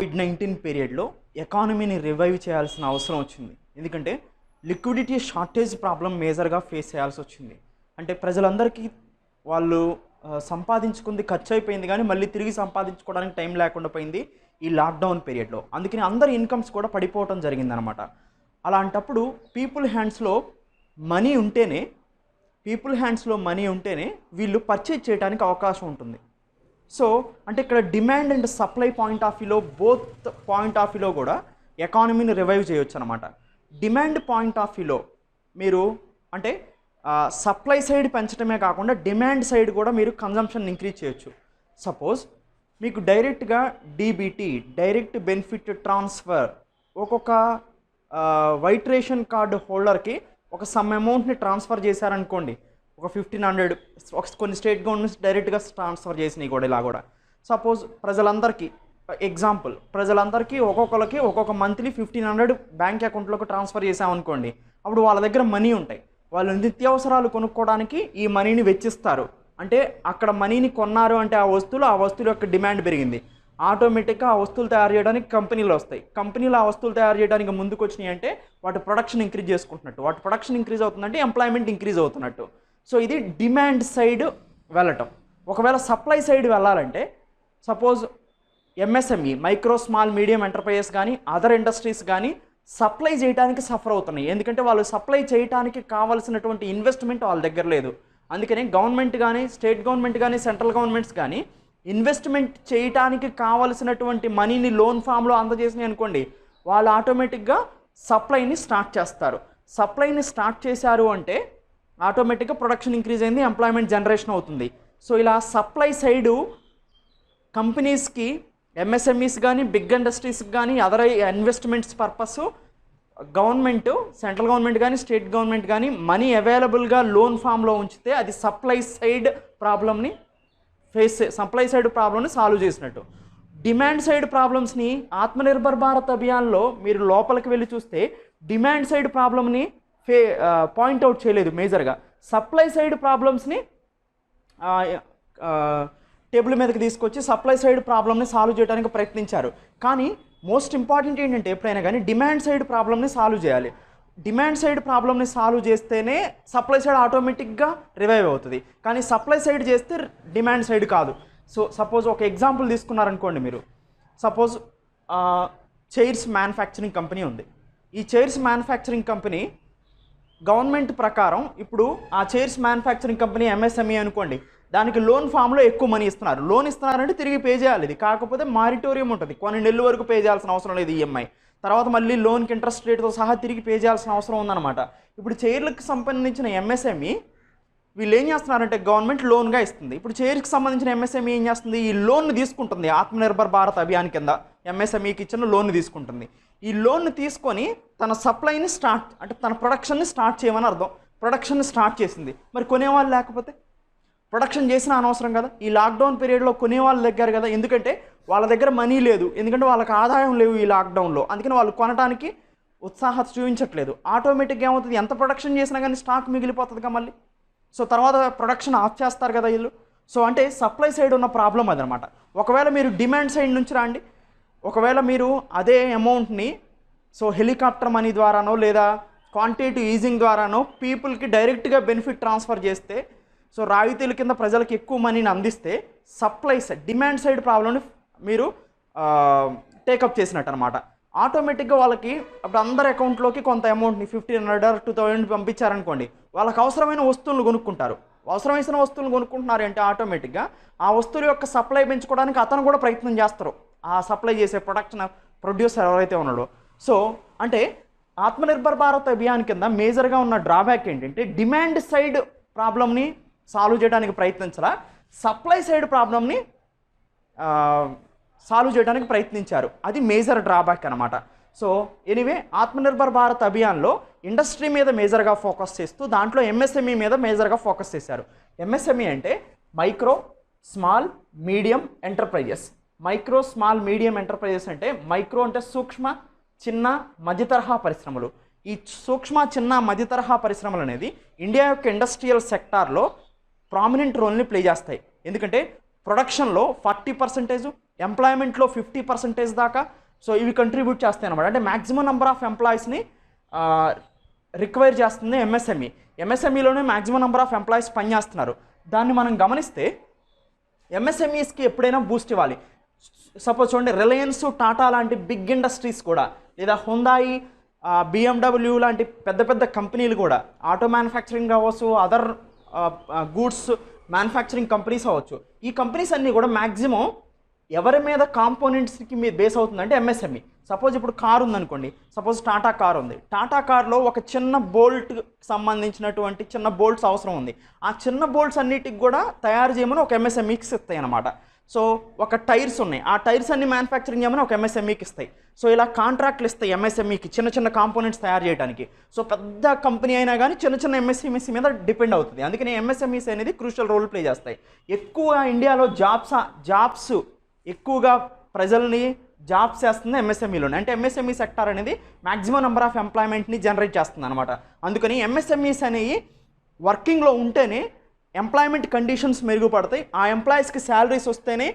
COVID-19 పీరియడ్లో ఎకానమీని revive చేయాల్సిన అవసరం వచ్చింది. ఎందుకంటే లిక్విడిటీ షార్టేజ్ ప్రాబ్లం మేజర్గా ఫేస్ చేయాల్సి వచ్చింది. అంటే ప్రజలందరికీ వాళ్ళు సంపాదించుకుంది ఖర్చు అయిపోయింది, కానీ మళ్ళీ తిరిగి సంపాదించుకోవడానికి టైం లేకుండా పోయింది ఈ లాక్డౌన్ పీరియడ్లో. అందుకని అందరి ఇన్కమ్స్ కూడా పడిపోవటం జరిగిందనమాట. అలాంటప్పుడు పీపుల్ హ్యాండ్స్లో మనీ ఉంటేనే వీళ్ళు పర్చేజ్ చేయడానికి అవకాశం ఉంటుంది. సో అంటే ఇక్కడ demand and supply point of వ్యూలో, బోత్ పాయింట్ ఆఫ్ వ్యూలో కూడా ఎకానమీని రివైవ్ చేయొచ్చు అనమాట. డిమాండ్ పాయింట్ ఆఫ్ వ్యూలో మీరు అంటే సప్లై సైడ్ పెంచడమే కాకుండా డిమాండ్ సైడ్ కూడా మీరు కన్జంప్షన్ ఇంక్రీజ్ చేయొచ్చు. సపోజ్ మీకు డైరెక్ట్గా డీబీటీ, డైరెక్ట్ బెనిఫిట్ ట్రాన్స్ఫర్, ఒక్కొక్క వైట్ రేషన్ కార్డు హోల్డర్కి ఒక సమ్ అమౌంట్ని ట్రాన్స్ఫర్ చేశారనుకోండి, ఒక 1500 కొన్ని స్టేట్ గవర్నమెంట్స్ డైరెక్ట్గా ట్రాన్స్ఫర్ చేసినాయి కూడా. ఇలా కూడా సపోజ్ ప్రజలందరికీ ఒక్కొక్కరికి ఒక్కొక్క మంత్లీ 1500 బ్యాంక్ అకౌంట్లోకి ట్రాన్స్ఫర్ చేసామనుకోండి, అప్పుడు వాళ్ళ దగ్గర మనీ ఉంటాయి. వాళ్ళు నిత్యావసరాలు కొనుక్కోవడానికి ఈ మనీని వెచ్చిస్తారు. అంటే అక్కడ మనీని కొన్నారు అంటే ఆ వస్తువుల యొక్క డిమాండ్ పెరిగింది. ఆటోమేటిక్గా ఆ వస్తువులు తయారు చేయడానికి కంపెనీలు వస్తాయి. కంపెనీలు ఆ వస్తువులు తయారు చేయడానికి ముందుకు వచ్చినాయి అంటే వాటి ప్రొడక్షన్ ఇంక్రీజ్ చేసుకుంటున్నట్టు. వాటి ప్రొడక్షన్ ఇంక్రీజ్ అవుతుందంటే ఎంప్లాయ్మెంట్ ఇంక్రీజ్ అవుతున్నట్టు. సో ఇది డిమాండ్ సైడ్ వెళ్ళటం. ఒకవేళ సప్లై సైడ్ వెళ్ళాలంటే suppose MSME, micro small medium enterprises కానీ అదర్ ఇండస్ట్రీస్ కానీ సప్లై చేయడానికి సఫర్ అవుతున్నాయి. ఎందుకంటే వాళ్ళు సప్లై చేయడానికి కావాల్సినటువంటి ఇన్వెస్ట్మెంట్ వాళ్ళ దగ్గర లేదు. అందుకని గవర్నమెంట్ కానీ, స్టేట్ గవర్నమెంట్ కానీ, సెంట్రల్ గవర్నమెంట్స్ కానీ ఇన్వెస్ట్మెంట్ చేయడానికి కావలసినటువంటి మనీని లోన్ ఫామ్లో అందజేసినాయి అనుకోండి, వాళ్ళు ఆటోమేటిక్గా సప్లైని స్టార్ట్ చేస్తారు. సప్లైని స్టార్ట్ చేశారు అంటే ఆటోమేటిక్గా ప్రొడక్షన్ ఇంక్రీజ్ అయింది, ఎంప్లాయ్మెంట్ జనరేషన్ అవుతుంది. సో ఇలా సప్లై సైడు కంపెనీస్కి, ఎంఎస్ఎంఈస్ కానీ, బిగ్ ఇండస్ట్రీస్కి కానీ, other investments purpose government, central government కానీ, స్టేట్ గవర్నమెంట్ కానీ మనీ అవైలబుల్గా లోన్ ఫామ్లో ఉంచితే అది సప్లై సైడ్ ప్రాబ్లమ్ని సాల్వ్ చేసినట్టు. డిమాండ్ సైడ్ ప్రాబ్లమ్స్ని ఆత్మనిర్భర్ భారత్ అభియాన్లో మీరు లోపలికి వెళ్ళి చూస్తే డిమాండ్ సైడ్ ప్రాబ్లమ్ని పాయింట్అవుట్ చేయలేదు మేజర్గా. సప్లై సైడ్ ప్రాబ్లమ్స్ని టేబుల్ మీదకి తీసుకొచ్చి సప్లై సైడ్ ప్రాబ్లమ్ని సాల్వ్ చేయడానికి ప్రయత్నించారు. కానీ మోస్ట్ ఇంపార్టెంట్ ఏంటంటే ఎప్పుడైనా కానీ డిమాండ్ సైడ్ ప్రాబ్లమ్ని సాల్వ్ చేయాలి. డిమాండ్ సైడ్ ప్రాబ్లమ్ని సాల్వ్ చేస్తేనే సప్లై సైడ్ ఆటోమేటిక్గా రివైవ్ అవుతుంది. కానీ సప్లై సైడ్ చేస్తే డిమాండ్ సైడ్ కాదు. సో సపోజ్ ఒక ఎగ్జాంపుల్ తీసుకున్నారనుకోండి, మీరు సపోజ్ చైర్స్ మ్యానుఫ్యాక్చరింగ్ కంపెనీ ఉంది. ఈ చైర్స్ మ్యానుఫ్యాక్చరింగ్ కంపెనీ గవర్నమెంట్ ప్రకారం ఇప్పుడు ఆ చైర్స్ మ్యానుఫ్యాక్చరింగ్ కంపెనీ ఎంఎస్ఎంఈ అనుకోండి, దానికి లోన్ ఫామ్లో ఎక్కువ మనీ ఇస్తున్నారు. లోన్ ఇస్తున్నారంటే తిరిగి పే చేయాలి. ఇది కాకపోతే మారిటోరియం ఉంటుంది, కొన్ని నెలల వరకు పే చేయాల్సిన అవసరం లేదు ఈఎంఐ. తర్వాత మళ్ళీ లోన్కి ఇంట్రెస్ట్ రేట్తో సహా తిరిగి పే చేయాల్సిన అవసరం ఉందన్నమాట. ఇప్పుడు చైర్లకు సంబంధించిన ఎంఎస్ఎంఈ వీళ్ళు ఏం చేస్తున్నారంటే గవర్నమెంట్ లోన్గా ఇస్తుంది. ఇప్పుడు చైర్కి సంబంధించిన ఎంఎస్ఎంఈ ఏం చేస్తుంది, ఈ లోన్ తీసుకుంటుంది. ఆత్మనిర్భర్ భారత్ అభియాన్ కింద ఎంఎస్ఎంఈకి ఇచ్చిన లోన్ తీసుకుంటుంది. ఈ లోన్ తీసుకొని తన సప్లైని అంటే తన ప్రొడక్షన్ని స్టార్ట్ చేయమని అర్థం. ప్రొడక్షన్ని స్టార్ట్ చేసింది. మరి కొనేవాళ్ళు లేకపోతే ప్రొడక్షన్ చేసిన అనవసరం కదా. ఈ లాక్డౌన్ పీరియడ్లో కొనేవాళ్ళు దగ్గర కదా, ఎందుకంటే వాళ్ళ దగ్గర మనీ లేదు, ఎందుకంటే వాళ్ళకి ఆదాయం లేవు ఈ లాక్డౌన్లో. అందుకని వాళ్ళు కొనడానికి ఉత్సాహం చూపించట్లేదు. ఆటోమేటిక్గా ఏమవుతుంది, ఎంత ప్రొడక్షన్ చేసినా కానీ స్టాక్ మిగిలిపోతుందిగా మళ్ళీ. సో తర్వాత ప్రొడక్షన్ ఆఫ్ చేస్తారు కదా వీళ్ళు. సో అంటే సప్లై సైడ్ ఉన్న ప్రాబ్లం అదనమాట. ఒకవేళ మీరు డిమాండ్ సైడ్ నుంచి రండి, ఒకవేళ మీరు అదే అమౌంట్ని హెలికాప్టర్ మనీ ద్వారానో లేదా క్వాంటిటేటివ్ ఈజింగ్ ద్వారానో పీపుల్కి డైరెక్ట్గా బెనిఫిట్ ట్రాన్స్ఫర్ చేస్తే, రాయితీల కింద ప్రజలకు ఎక్కువ మనీని అందిస్తే సప్లై సైడ్, డిమాండ్ సైడ్ ప్రాబ్లమ్ని మీరు టేకప్ చేసినట్టు అనమాట. ఆటోమేటిక్గా వాళ్ళకి అప్పుడు అందరి అకౌంట్లోకి కొంత అమౌంట్ని 1500 2000 పంపించారనుకోండి, వాళ్ళకి అవసరమైన వస్తువులను కొనుక్కుంటారు. అవసరమైన వస్తువులను కొనుక్కుంటున్నారు అంటే ఆటోమేటిక్గా ఆ వస్తువుల యొక్క సప్లై పెంచుకోవడానికి అతను కూడా ప్రయత్నం చేస్తారు, ఆ సప్లై చేసే ప్రొడ్యూసర్ ఎవరైతే ఉన్నాడో. సో అంటే ఆత్మనిర్భర్ భారత్ అభియాన్ కింద మేజర్గా ఉన్న డ్రాబ్యాక్ ఏంటంటే డిమాండ్ సైడ్ ప్రాబ్లమ్ని సాల్వ్ చేయడానికి ప్రయత్నించాలా, సప్లై సైడ్ ప్రాబ్లమ్ని సాల్వ్ చేయడానికి ప్రయత్నించారు. అది మేజర్ డ్రాబ్యాక్ అనమాట. సో ఎనీవే ఆత్మనిర్భర్ భారత్ అభియాన్లో ఇండస్ట్రీ మీద మేజర్గా ఫోకస్ చేస్తూ దాంట్లో ఎంఎస్ఎంఈ మీద మేజర్గా ఫోకస్ చేశారు. ఎంఎస్ఎంఈ అంటే micro small medium enterprises. Micro small medium enterprises అంటే మైక్రో అంటే సూక్ష్మ, చిన్న, మధ్య తరహా పరిశ్రమలు. ఈ సూక్ష్మ, చిన్న, మధ్య తరహా పరిశ్రమలు అనేది ఇండియా యొక్క ఇండస్ట్రియల్ సెక్టార్లో ప్రామినెంట్ రోల్ని ప్లే చేస్తాయి. ఎందుకంటే ప్రొడక్షన్లో 40%, ఎంప్లాయ్మెంట్లో 50% దాకా సో ఇవి కంట్రిబ్యూట్ చేస్తాయి అనమాట. అంటే మ్యాక్సిమం నెంబర్ ఆఫ్ ఎంప్లాయీస్ని రిక్వైర్ చేస్తుంది ఎంఎస్ఎంఈ. ఎంఎస్ఎంఈలోనే మ్యాక్సిమం నెంబర్ ఆఫ్ ఎంప్లాయీస్ పనిచేస్తున్నారు. దాన్ని మనం గమనిస్తే ఎంఎస్ఎంఈస్కి ఎప్పుడైనా బూస్ట్ ఇవ్వాలి. సపోజ్ చూడండి, రిలయన్స్, టాటా లాంటి బిగ్ ఇండస్ట్రీస్ కూడా, లేదా హుందాయి, బిఎండబ్ల్యూ లాంటి పెద్ద పెద్ద కంపెనీలు కూడా, ఆటో మ్యానుఫ్యాక్చరింగ్ అవ్వచ్చు, అదర్ గూడ్స్ మ్యానుఫ్యాక్చరింగ్ కంపెనీస్ అవ్వచ్చు, ఈ కంపెనీస్ అన్నీ కూడా మ్యాక్సిమం ఎవరి మీద కాంపోనెంట్స్కి మీద బేస్ అవుతుందంటే ఎంఎస్ఎంఈ. సపోజ్ ఇప్పుడు కారు ఉందనుకోండి, సపోజ్ టాటా కార్ ఉంది. టాటా కార్లో ఒక చిన్న బోల్ట్కి సంబంధించినటువంటి చిన్న బోల్ట్స్ అవసరం ఉంది. ఆ చిన్న బోల్ట్స్ అన్నిటికి కూడా తయారు చేయమని ఒక ఎంఎస్ఎంఈకి ఇస్తాయి అన్నమాట. సో ఒక టైర్స్ ఉన్నాయి, ఆ టైర్స్ అన్ని మ్యానుఫ్యాక్చరింగ్ చేయమని ఒక ఎంఎస్ఎంఈకి ఇస్తాయి. సో ఇలా కాంట్రాక్ట్లు ఇస్తాయి ఎంఎస్ఎంఈకి చిన్న చిన్న కాంపోనెంట్స్ తయారు చేయడానికి. సో పెద్ద కంపెనీ అయినా కానీ చిన్న చిన్న ఎంఎస్ఎంఈస్ మీద డిపెండ్ అవుతుంది. అందుకని ఎంఎస్ఎంఈస్ అనేది క్రూషియల్ రోల్ ప్లే చేస్తాయి. ఎక్కువ ఇండియాలో జాబ్స్ ఎక్కువగా ప్రజల్ని జాబ్స్ చేస్తుంది ఎంఎస్ఎంఈలోనే. అంటే ఎంఎస్ఎంఈ సెక్టార్ అనేది మ్యాక్సిమం నెంబర్ ఆఫ్ ఎంప్లాయ్మెంట్ని జనరేట్ చేస్తుంది అనమాట. అందుకని ఎంఎస్ఎంఈస్ అనేవి వర్కింగ్లో ఉంటేనే ఎంప్లాయ్మెంట్ కండిషన్స్ మెరుగుపడతాయి. ఆ ఎంప్లాయీస్కి శాలరీస్ వస్తేనే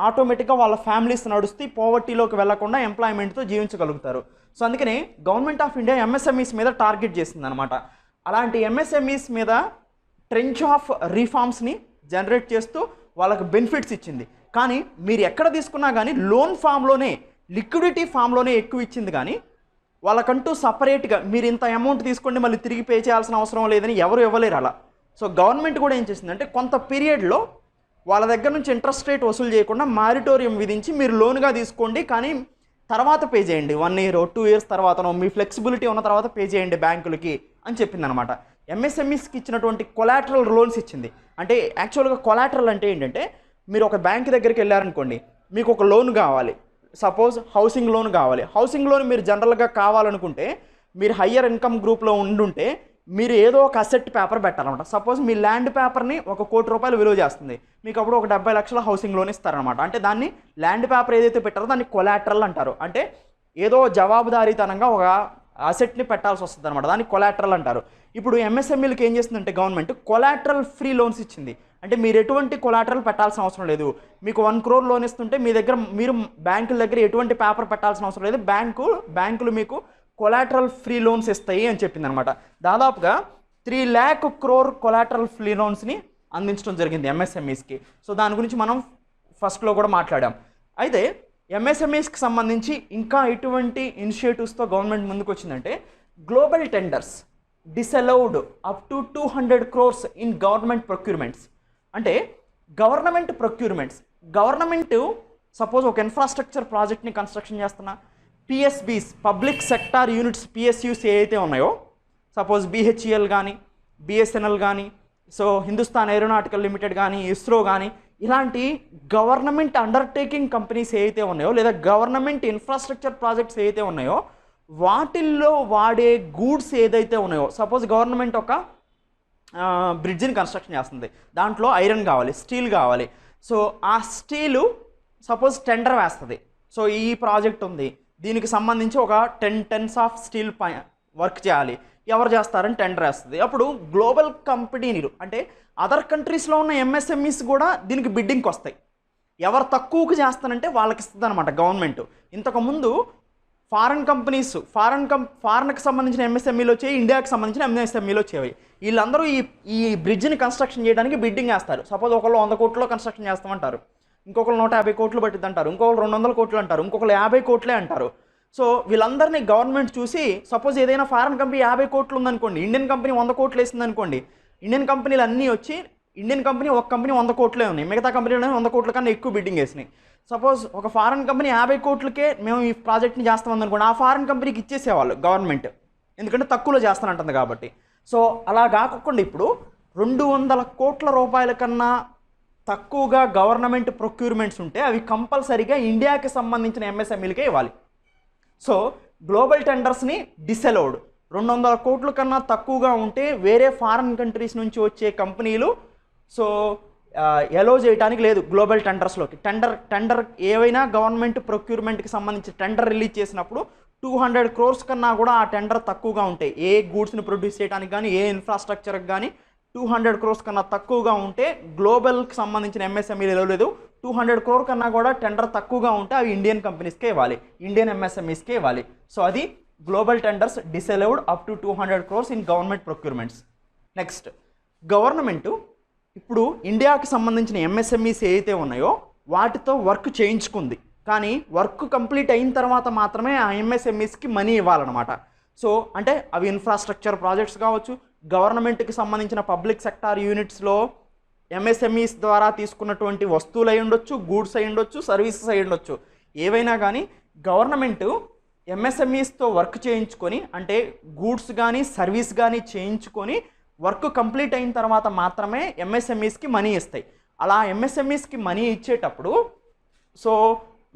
ఆటోమేటిక్గా వాళ్ళ ఫ్యామిలీస్ నడుస్తాయి, పోవర్టీలోకి వెళ్లకుండా ఎంప్లాయ్మెంట్తో జీవించగలుగుతారు. సో అందుకని గవర్నమెంట్ ఆఫ్ ఇండియా ఎంఎస్ఎంఈస్ మీద టార్గెట్ చేసింది అనమాట. అలాంటి ఎంఎస్ఎంఈస్ మీద ట్రెంచ్ ఆఫ్ రీఫార్మ్స్ని జనరేట్ చేస్తూ వాళ్ళకి బెనిఫిట్స్ ఇచ్చింది. కానీ మీరు ఎక్కడ తీసుకున్నా కానీ లోన్ ఫామ్లోనే, లిక్విడిటీ ఫామ్లోనే ఎక్కువ ఇచ్చింది. కానీ వాళ్ళకంటూ సపరేట్గా మీరు ఇంత అమౌంట్ తీసుకోండి మళ్ళీ తిరిగి పే చేయాల్సిన అవసరం లేదని ఎవరు ఇవ్వలేరు అలా. సో గవర్నమెంట్ కూడా ఏం చేసిందంటే కొంత పీరియడ్లో వాళ్ళ దగ్గర నుంచి ఇంట్రెస్ట్ రేట్ వసూలు చేయకుండా మారిటోరియం విధించి మీరు లోన్గా తీసుకోండి, కానీ తర్వాత పే చేయండి, 1 year 2 years తర్వాతనో మీ ఫ్లెక్సిబిలిటీ ఉన్న తర్వాత పే చేయండి బ్యాంకులకి అని చెప్పింది అనమాట. ఎంఎస్ఎంఈస్కి ఇచ్చినటువంటి కొలాటరల్ లోన్స్ ఇచ్చింది. అంటే యాక్చువల్గా కొలాటరల్ అంటే ఏంటంటే, మీరు ఒక బ్యాంక్ దగ్గరికి వెళ్ళారనుకోండి, మీకు ఒక లోన్ కావాలి, సపోజ్ హౌసింగ్ లోన్ కావాలి. హౌసింగ్ లోన్ మీరు జనరల్గా కావాలనుకుంటే, మీరు హయ్యర్ ఇన్కమ్ గ్రూప్లో ఉండుంటే మీరు ఏదో ఒక అసెట్ పేపర్ పెట్టాలన్నమాట. సపోజ్ మీ ల్యాండ్ పేపర్ని ₹1 కోటి విలువ చేస్తుంది, మీకు అప్పుడు ఒక 70 లక్షల హౌసింగ్ లోన్ ఇస్తారనమాట. అంటే దాన్ని ల్యాండ్ పేపర్ ఏదైతే పెట్టారో దాన్ని కొలాటరల్ అంటారు. అంటే ఏదో జవాబుదారీతనంగా ఒక అసెట్ని పెట్టాల్సి వస్తుంది అనమాట, దాన్ని కొలాటరల్ అంటారు. ఇప్పుడు ఎంఎస్ఎంఈలకు ఏం చేస్తుందంటే గవర్నమెంట్ కొలాటరల్ ఫ్రీ లోన్స్ ఇచ్చింది. అంటే మీరు ఎటువంటి కొలాటరల్ పెట్టాల్సిన అవసరం లేదు. మీకు 1 crore లోన్ ఇస్తుంటే మీరు బ్యాంకుల దగ్గర ఎటువంటి పేపర్ పెట్టాల్సిన అవసరం లేదు, బ్యాంకులు మీకు కొలాటరల్ ఫ్రీ లోన్స్ ఇస్తాయి అని చెప్పింది అనమాట. దాదాపుగా 3 lakh crore కొలాటరల్ ఫ్రీ లోన్స్ని అందించడం జరిగింది ఎంఎస్ఎంఈస్కి. సో దాని గురించి మనం ఫస్ట్లో కూడా మాట్లాడాం. అయితే ఎంఎస్ఎంఈస్కి సంబంధించి ఇంకా ఎటువంటి ఇనిషియేటివ్స్తో గవర్నమెంట్ ముందుకు వచ్చిందంటే, global tenders disallowed up to 200 crores in government procurements. అంటే గవర్నమెంట్ సపోజ్ ఒక ఇన్ఫ్రాస్ట్రక్చర్ ప్రాజెక్ట్ని కన్స్ట్రక్షన్ చేస్తున్నా, PSBs public sector units PSUs ఏవైతే ఉన్నాయో, సపోజ్ బిహెచ్ఈఎల్ కానీ, బిఎస్ఎన్ఎల్ కానీ, సో హిందుస్థాన్ ఏరోనాటికల్ లిమిటెడ్ కానీ, ఇస్రో కానీ, ఇలాంటి గవర్నమెంట్ అండర్టేకింగ్ కంపెనీస్ ఏవైతే ఉన్నాయో, లేదా గవర్నమెంట్ ఇన్ఫ్రాస్ట్రక్చర్ ప్రాజెక్ట్స్ ఏవైతే ఉన్నాయో, వాటిల్లో వాడే గూడ్స్ ఏదైతే ఉన్నాయో, సపోజ్ గవర్నమెంట్ ఒక బ్రిడ్జిని కన్స్ట్రక్షన్ చేస్తుంది, దాంట్లో ఐరన్ కావాలి, స్టీల్ కావాలి. సో ఆ స్టీలు సపోజ్ టెండర్ వేస్తుంది. సో ఈ ప్రాజెక్ట్ ఉంది, దీనికి సంబంధించి ఒక 10 tons ఆఫ్ స్టీల్ వర్క్ చేయాలి, ఎవరు చేస్తారని టెండర్ వేస్తుంది. అప్పుడు గ్లోబల్ కంపెనీలు అంటే అదర్ కంట్రీస్లో ఉన్న ఎంఎస్ఎంఈస్ కూడా దీనికి బిడ్డింగ్కి వస్తాయి. ఎవరు తక్కువకు చేస్తానంటే వాళ్ళకి ఇస్తుంది అనమాట గవర్నమెంట్. ఇంతకుముందు ఫారెన్ కంపెనీస్ ఫారెన్కి సంబంధించిన ఎంఎస్ఎంఈలో వచ్చాయి, ఇండియాకి సంబంధించిన ఎంఎస్ఎంఈలో వచ్చేవి. వీళ్ళందరూ ఈ బ్రిడ్జ్ని కన్స్ట్రక్షన్ చేయడానికి బిడ్డింగ్ వేస్తారు. సపోజ్ ఒకళ్ళు 100 కోట్లలో కన్స్ట్రక్షన్ చేస్తామంటారు, ఇంకొకరు 150 కోట్లు పట్టిద్ది అంటారు, ఇంకొకరు 200 కోట్లు అంటారు, ఇంకొకరు 50 కోట్లే అంటారు. సో వీళ్ళందరినీ గవర్నమెంట్ చూసి, సపోజ్ ఏదైనా ఫారెన్ కంపెనీ 50 కోట్లు ఉందనుకోండి, ఇండియన్ కంపెనీ 100 కోట్లు వేసింది అనుకోండి, ఇండియన్ కంపెనీలు అన్నీ వచ్చి ఇండియన్ కంపెనీ ఒక కంపెనీ 100 కోట్లే ఉన్నాయి, మిగతా కంపెనీలు 100 కోట్ల కన్నా ఎక్కువ బిడ్డింగ్ వేసినాయి. సపోజ్ ఒక ఫారెన్ కంపెనీ 50 కోట్లకే మేము ఈ ప్రాజెక్ట్ని చేస్తామని అనుకోండి, ఆ ఫారెన్ కంపెనీకి ఇచ్చేసేవాళ్ళు గవర్నమెంట్, ఎందుకంటే తక్కువలో చేస్తానంటుంది కాబట్టి. సో అలా కాకుండా ఇప్పుడు 200 కోట్ల రూపాయల కన్నా తక్కువగా గవర్నమెంట్ ప్రొక్యూర్మెంట్స్ ఉంటే అవి కంపల్సరీగా ఇండియాకి సంబంధించిన ఎంఎస్ఎంఈలకే ఇవ్వాలి. సో గ్లోబల్ టెండర్స్ని డిసలౌడ్, 200 కోట్ల కన్నా తక్కువగా ఉంటే వేరే ఫారెన్ కంట్రీస్ నుంచి వచ్చే కంపెనీలు సో ఎలో చేయడానికి లేదు గ్లోబల్ టెండర్స్లోకి. టెండర్ ఏవైనా గవర్నమెంట్ ప్రొక్యూర్మెంట్కి సంబంధించి టెండర్ రిలీజ్ చేసినప్పుడు 200 crores కన్నా కూడా ఆ టెండర్ తక్కువగా ఉంటాయి, ఏ గూడ్స్ని ప్రొడ్యూస్ చేయడానికి కానీ, ఏ ఇన్ఫ్రాస్ట్రక్చర్కి కానీ 200 crores కన్నా తక్కువగా ఉంటే గ్లోబల్కి సంబంధించిన ఎంఎస్ఎంఈలు లేదు, 200 crore కన్నా కూడా టెండర్ తక్కువగా ఉంటే అవి ఇండియన్ కంపెనీస్కే ఇవ్వాలి, ఇండియన్ ఎంఎస్ఎంఈస్కే ఇవ్వాలి. సో అది global tenders disallowed up to 200 crores in government procurements. Next, government ఇప్పుడు ఇండియాకి సంబంధించిన ఎంఎస్ఎంఈస్ ఏవైతే ఉన్నాయో వాటితో వర్క్ చేయించుకుంది, కానీ వర్క్ కంప్లీట్ అయిన తర్వాత మాత్రమే ఆ ఎంఎస్ఎంఈస్కి మనీ ఇవ్వాలన్నమాట. సో అంటే అవి ఇన్ఫ్రాస్ట్రక్చర్ ప్రాజెక్ట్స్ కావచ్చు, గవర్నమెంట్కి సంబంధించిన పబ్లిక్ సెక్టార్ యూనిట్స్లో ఎంఎస్ఎంఈస్ ద్వారా తీసుకున్నటువంటి వస్తువులు అయి ఉండొచ్చు, గూడ్స్ అయి ఉండొచ్చు, సర్వీసెస్ అయి ఉండొచ్చు, ఏవైనా కానీ గవర్నమెంట్ ఎంఎస్ఎంఈస్తో వర్క్ చేయించుకొని అంటే గూడ్స్ కానీ సర్వీస్ కానీ చేయించుకొని వర్క్ కంప్లీట్ అయిన తర్వాత మాత్రమే ఎంఎస్ఎంఈస్కి మనీ ఇస్తాయి. అలా ఎంఎస్ఎంఈస్కి మనీ ఇచ్చేటప్పుడు సో